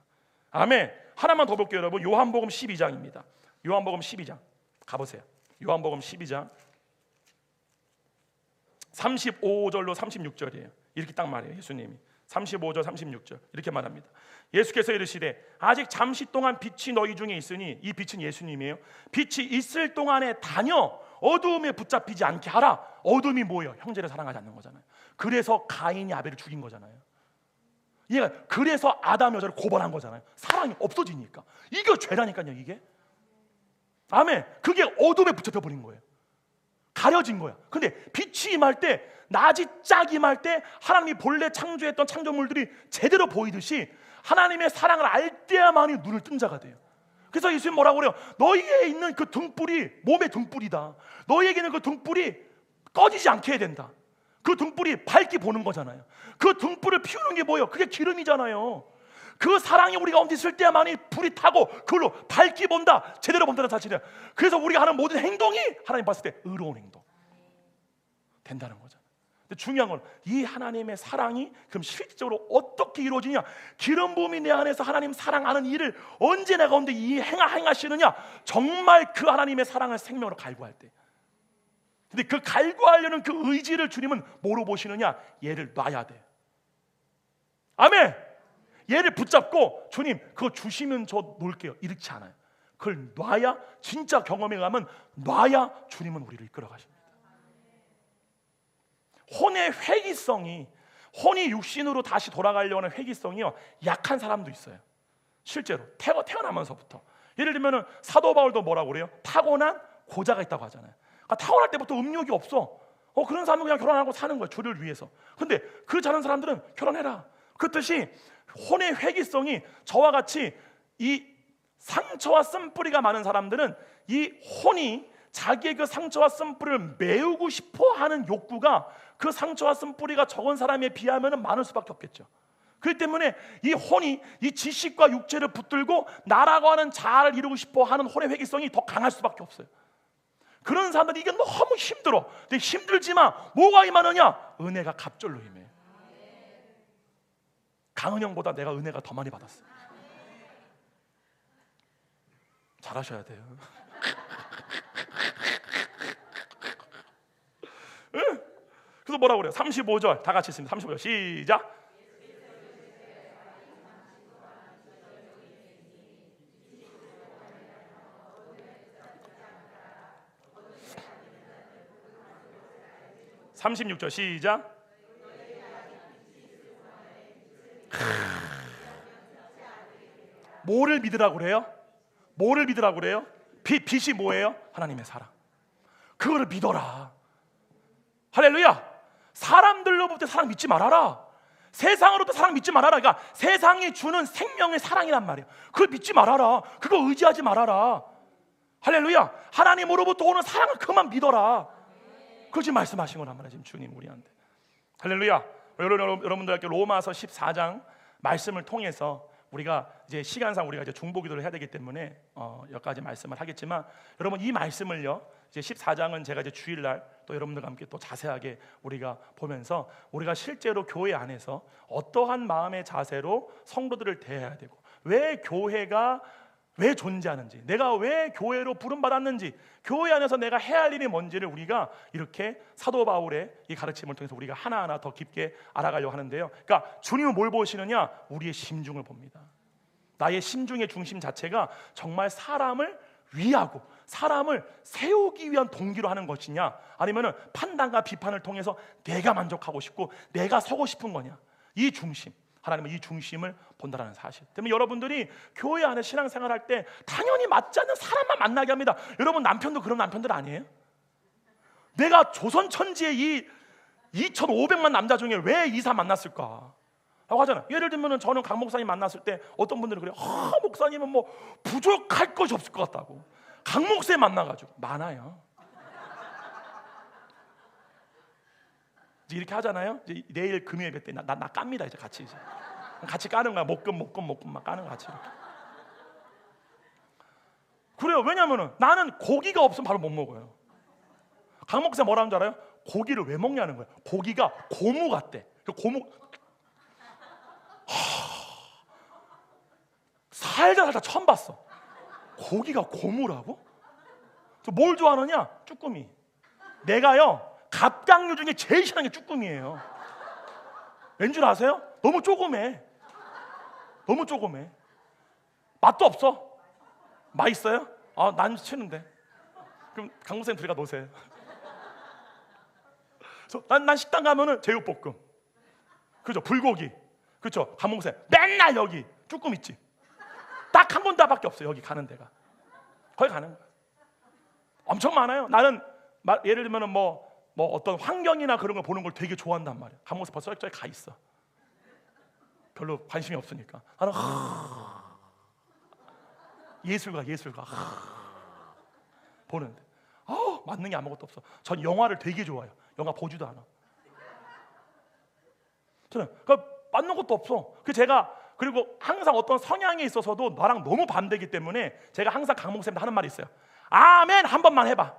아멘. 하나만 더 볼게요, 여러분. 요한복음 12장입니다. 요한복음 12장 가보세요. 요한복음 12장 35절로 36절이에요. 이렇게 딱 말해요. 예수님이 35절 36절 이렇게 말합니다. 예수께서 이르시되 아직 잠시 동안 빛이 너희 중에 있으니, 이 빛은 예수님이에요. 빛이 있을 동안에 다녀 어두움에 붙잡히지 않게 하라. 어둠이 뭐예요? 형제를 사랑하지 않는 거잖아요. 그래서 가인이 아벨을 죽인 거잖아요. 얘가 그래서 아담 여자를 고발한 거잖아요. 사랑이 없어지니까. 이게 죄라니까요, 이게. 아멘. 그게 어둠에 붙잡혀 버린 거예요. 가려진 거야. 근데 빛이 임할 때, 낮이 짝 임할 때 하나님이 본래 창조했던 창조물들이 제대로 보이듯이 하나님의 사랑을 알 때야만이 눈을 뜬 자가 돼요. 그래서 예수님 뭐라고 그래요? 너희에 있는 그 등불이 몸의 등불이다. 너희에게 있는 그 등불이 꺼지지 않게 해야 된다. 그 등불이 밝게 보는 거잖아요. 그 등불을 피우는 게 뭐예요? 그게 기름이잖아요. 그 사랑이 우리가 언제 있을 때야만이 불이 타고 그걸로 밝게 본다, 제대로 본다는 사실이에요. 그래서 우리가 하는 모든 행동이 하나님 봤을 때 의로운 행동 된다는 거잖아요. 근데 중요한 건 이 하나님의 사랑이 그럼 실질적으로 어떻게 이루어지냐? 기름 부음이 내 안에서 하나님 사랑하는 일을 언제 내가 언제 행하시느냐? 정말 그 하나님의 사랑을 생명으로 갈구할 때. 근데 그 갈구하려는 그 의지를 주님은 뭐로 보시느냐? 얘를 놔야 돼. 아멘. 얘를 붙잡고 주님 그거 주시면 저 놓을게요, 이렇지 않아요. 그걸 놔야, 진짜 경험에 가면 놔야 주님은 우리를 이끌어 가십니다. 혼의 회기성이, 혼이 육신으로 다시 돌아가려는 회기성이요, 약한 사람도 있어요. 실제로 태어나면서부터. 예를 들면 사도 바울도 뭐라고 그래요? 타고난 고자가 있다고 하잖아요. 그러니까 타고날 때부터 음욕이 없어. 그런 사람은 그냥 결혼하고 사는 거예요, 주를 위해서. 근데 그 자는 사람들은 결혼해라. 그 뜻이 혼의 회기성이, 저와 같이 이 상처와 쓴뿌리가 많은 사람들은 이 혼이 자기의 그 상처와 쓴뿌리를 메우고 싶어 하는 욕구가 그 상처와 쓴뿌리가 적은 사람에 비하면 많을 수밖에 없겠죠. 그렇기 때문에 이 혼이 이 지식과 육체를 붙들고 나라고 하는 자아를 이루고 싶어 하는 혼의 회기성이 더 강할 수밖에 없어요. 그런 사람들이 이게 너무 힘들어. 근데 힘들지만 뭐가 임하느냐? 은혜가 갑절로 임해요. 강은영보다 내가 은혜가 더 많이 받았어요. 잘하셔야 돼요. 그래서 뭐라고 그래요? 35절 다 같이 있습니다. 35절 시작. (36절) 시작. 뭐를 믿으라고 그래요? 뭐를 믿으라고 그래요? 빛이 뭐예요? 하나님의 사랑. 그거를 믿어라. 할렐루야. 사람들로부터 사랑 믿지 말아라. 세상으로부터 사랑 믿지 말아라. 그러니까 세상이 주는 생명의 사랑이란 말이에요. 그걸 믿지 말아라. 그거 의지하지 말아라. 할렐루야. 하나님으로부터 오는 사랑을 그만 믿어라. 그걸 지금 말씀하신 거란 말이에요, 지금 주님 우리한테. 할렐루야. 여러분들께 로마서 14장 말씀을 통해서 우리가 이제 시간상 우리가 이제 중보기도를 해야 되기 때문에 여기까지 말씀을 하겠지만, 여러분 이 말씀을요, 이제 14장은 제가 이제 주일날 또 여러분들과 함께 또 자세하게 우리가 보면서 우리가 실제로 교회 안에서 어떠한 마음의 자세로 성도들을 대해야 되고, 왜 교회가 왜 존재하는지, 내가 왜 교회로 부름받았는지, 교회 안에서 내가 해야 할 일이 뭔지를 우리가 이렇게 사도 바울의 이 가르침을 통해서 우리가 하나하나 더 깊게 알아가려고 하는데요. 그러니까 주님은 뭘 보시느냐? 우리의 심중을 봅니다. 나의 심중의 중심 자체가 정말 사람을 위하고 사람을 세우기 위한 동기로 하는 것이냐, 아니면 판단과 비판을 통해서 내가 만족하고 싶고 내가 서고 싶은 거냐. 이 중심, 하나님은 이 중심을 본다는 사실 때문에 여러분들이 교회 안에 신앙생활 할 때 당연히 맞지 않는 사람만 만나게 합니다. 여러분 남편도 그런 남편들 아니에요? 내가 조선 천지의 이 2,500만 남자 중에 왜 이사 만났을까 라고 하잖아요. 예를 들면 저는 강 목사님 만났을 때 어떤 분들은 그래요. 목사님은 뭐 부족할 것이 없을 것 같다고. 강 목사님 만나가지고 많아요. 이제 이렇게 하잖아요. 이제 내일 금요일 때 나 깝니다. 이제 같이 까는 거야. 목금 막 까는 거 같이 이렇게. 그래요. 왜냐면은 나는 고기가 없으면 바로 못 먹어요. 강 목사 뭐라는 줄 알아요? 고기를 왜 먹냐는 거예요. 고기가 고무 같대. 고무 살다 처음 봤어. 고기가 고무라고? 저 뭘 좋아하느냐? 쭈꾸미. 내가요 갑각류 중에 제일 싫어하는 게 쭈꾸미예요. 왠 줄 아세요? 너무 조그매. 맛도 없어. 맛있어요? 아, 난 싫은데. 그럼 강무쌤 둘이가 노세요. 그래서 난 식당 가면은 제육볶음, 그죠? 불고기, 그죠? 강무쌤 맨날 여기 쭈꾸미집 딱 한 군데밖에 없어요. 여기 가는 데가 거기 가는 거야. 엄청 많아요. 나는 예를 들면은 뭐 어떤 환경이나 그런 걸 보는 걸 되게 좋아한단 말이야. 강무쌤 벌써 저기 가 있어. 별로 관심이 없으니까. 나는 예술가 보는데 맞는 게 아무것도 없어. 전 영화를 되게 좋아해요. 영화 보지도 않아. 저는 맞는 것도 없어. 그리고 항상 어떤 성향에 있어서도 나랑 너무 반대이기 때문에 제가 항상 강목쌤한테 하는 말이 있어요. 아멘 한 번만 해봐.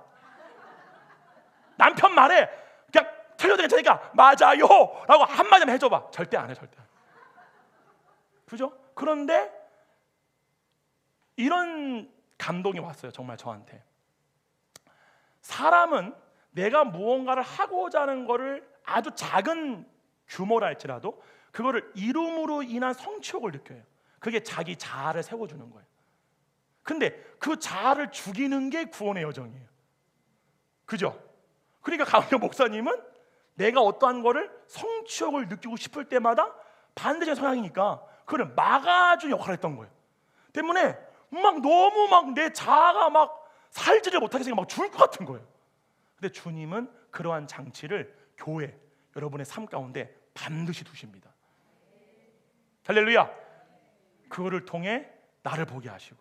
남편 말에 그냥 틀려도 괜찮으니까 맞아요 라고 한마디만 해줘봐. 절대 안 해. 그죠? 그런데 이런 감동이 왔어요. 정말 저한테. 사람은 내가 무언가를 하고자 하는 거를 아주 작은 규모라 할지라도 그거를 이룸으로 인한 성취욕을 느껴요. 그게 자기 자아를 세워주는 거예요. 근데 그 자아를 죽이는 게 구원의 여정이에요. 그죠? 그러니까 강원영 목사님은 내가 어떠한 거를 성취욕을 느끼고 싶을 때마다 반대의 성향이니까 그걸 막아주는 역할을 했던 거예요. 때문에 너무 내 자아가 살지를 못하게 생겨 죽을 것 같은 거예요. 근데 주님은 그러한 장치를 교회 여러분의 삶 가운데 반드시 두십니다. 할렐루야. 그거를 통해 나를 보게 하시고,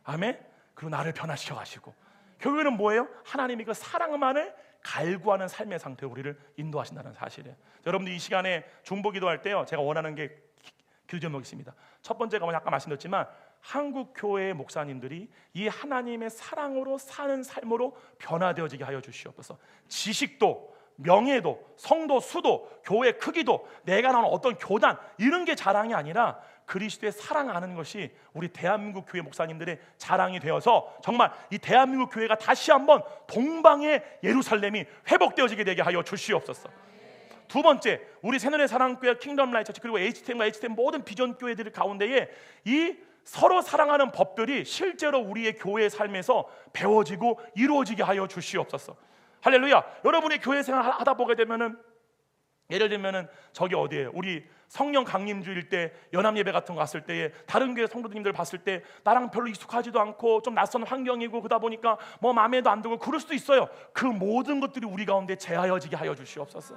아멘. 그리고 나를 변화시켜 가시고, 교회는 뭐예요? 하나님이 그 사랑만을 갈구하는 삶의 상태로 우리를 인도하신다는 사실이에요. 여러분들 이 시간에 중보기도할 때요, 제가 원하는 게 기도 제목이 있습니다. 첫 번째가 아까 말씀드렸지만 한국 교회의 목사님들이 이 하나님의 사랑으로 사는 삶으로 변화되어지게 하여 주시옵소서. 지식도, 명예도, 성도 수도, 교회 크기도, 내가 나오는 어떤 교단 이런 게 자랑이 아니라 그리스도의 사랑하는 것이 우리 대한민국 교회 목사님들의 자랑이 되어서 정말 이 대한민국 교회가 다시 한번 동방의 예루살렘이 회복되어지게 되게 하여 주시옵소서. 두 번째, 우리 새누리 사랑교회, 킹덤 라이트 처치 그리고 HTM과 HTM 모든 비전 교회들 가운데에 이 서로 사랑하는 법들이 실제로 우리의 교회의 삶에서 배워지고 이루어지게 하여 주시옵소서. 할렐루야. 여러분이 교회 생활 하다 보게 되면은 예를 들면은 저기 어디에요? 우리 성령 강림주일 때 연합 예배 같은 거 갔을 때에 다른 교회 성도님들 봤을 때 나랑 별로 익숙하지도 않고 좀 낯선 환경이고 그러다 보니까 마음에도 안 들고 그럴 수도 있어요. 그 모든 것들이 우리 가운데 제하여지게 하여 주시옵소서.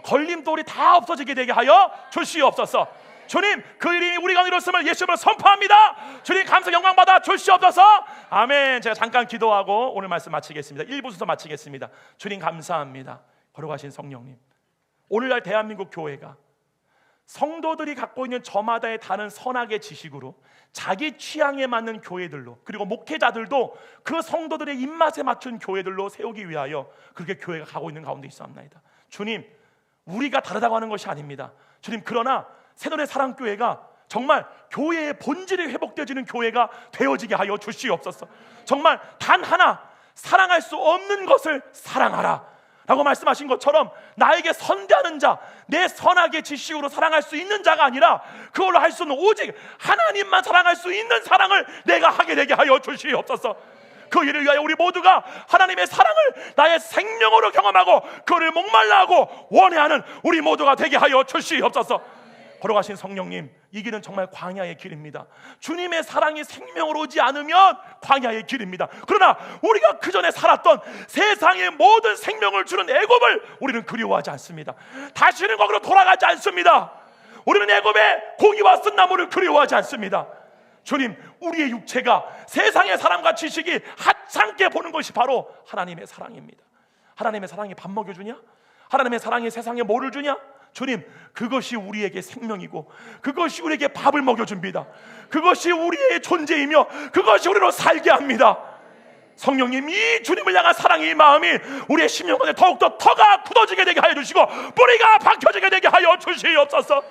걸림돌이 다 없어지게 되게 하여 주시옵소서. 주님, 그 일이 우리 가운데 이뤘음을 예수님으로 선포합니다. 주님 감사 영광 받아 주시옵소서. 아멘. 제가 잠깐 기도하고 오늘 말씀 마치겠습니다. 1부 순서 마치겠습니다. 주님 감사합니다. 걸어가신 성령님, 오늘날 대한민국 교회가 성도들이 갖고 있는 저마다의 다른 선악의 지식으로 자기 취향에 맞는 교회들로, 그리고 목회자들도 그 성도들의 입맛에 맞춘 교회들로 세우기 위하여 그렇게 교회가 가고 있는 가운데 있사옵나이다. 주님, 우리가 다르다고 하는 것이 아닙니다. 주님, 그러나 새노래 사랑교회가 정말 교회의 본질이 회복되어지는 교회가 되어지게 하여 주시옵소서. 정말 단 하나 사랑할 수 없는 것을 사랑하라 라고 말씀하신 것처럼 나에게 선대하는 자, 내 선악의 지식으로 사랑할 수 있는 자가 아니라 그걸로 할 수 없는 오직 하나님만 사랑할 수 있는 사랑을 내가 하게 되게 하여 주시옵소서. 그 일을 위하여 우리 모두가 하나님의 사랑을 나의 생명으로 경험하고 그를 목말라하고 원해하는 우리 모두가 되게 하여 주시옵소서. 걸어가신 성령님, 이 길은 정말 광야의 길입니다. 주님의 사랑이 생명으로 오지 않으면 광야의 길입니다. 그러나 우리가 그전에 살았던 세상의 모든 생명을 주는 애굽을 우리는 그리워하지 않습니다. 다시는 거기로 돌아가지 않습니다. 우리는 애굽의 고기와 쓴나물을 그리워하지 않습니다. 주님, 우리의 육체가 세상의 사랑과 지식이 하찮게 보는 것이 바로 하나님의 사랑입니다. 하나님의 사랑이 밥 먹여주냐? 하나님의 사랑이 세상에 뭐를 주냐? 주님, 그것이 우리에게 생명이고 그것이 우리에게 밥을 먹여줍니다. 그것이 우리의 존재이며 그것이 우리로 살게 합니다. 성령님, 이 주님을 향한 사랑의 이 마음이 우리의 심령 가운데 더욱더 터가 굳어지게 되게 하여 주시고 뿌리가 박혀지게 되게 하여 주시옵소서.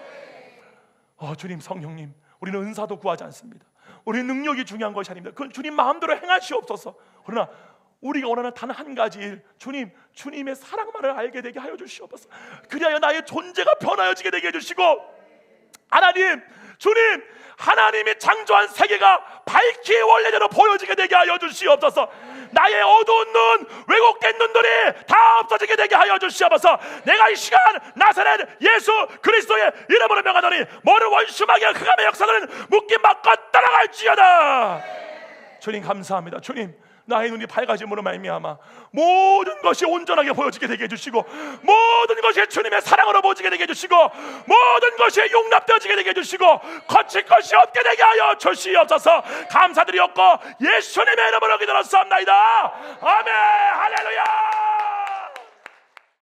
주님, 성령님, 우리는 은사도 구하지 않습니다. 우리의 능력이 중요한 것이 아닙니다. 그건 주님 마음대로 행하시옵소서. 그러나 우리가 원하는 단 한 가지 일, 주님, 주님의 사랑만을 알게 되게 하여 주시옵소서. 그리하여 나의 존재가 변하여지게 되게 해주시고, 하나님, 주님, 하나님이 창조한 세계가 밝기 원래대로 보여지게 되게 하여 주시옵소서. 나의 어두운 눈, 왜곡된 눈들이 다 없어지게 되게 하여 주시옵소서. 내가 이 시간 나사렛 예수 그리스도의 이름으로 명하노니 모든 원수마귀와 흑암의 역사들은 묶임받고 따라갈지어다. 주님, 감사합니다. 주님, 나의 눈이 밝아짐으로 말미암아 모든 것이 온전하게 보여지게 되게 해주시고, 모든 것이 주님의 사랑으로 보여지게 되게 해주시고, 모든 것이 용납되어지게 되게 해주시고, 거칠 것이 없게 되게 하여 주시옵소서. 감사드리옵고 예수님의 이름으로 기도하옵나이다. 아멘. 할렐루야.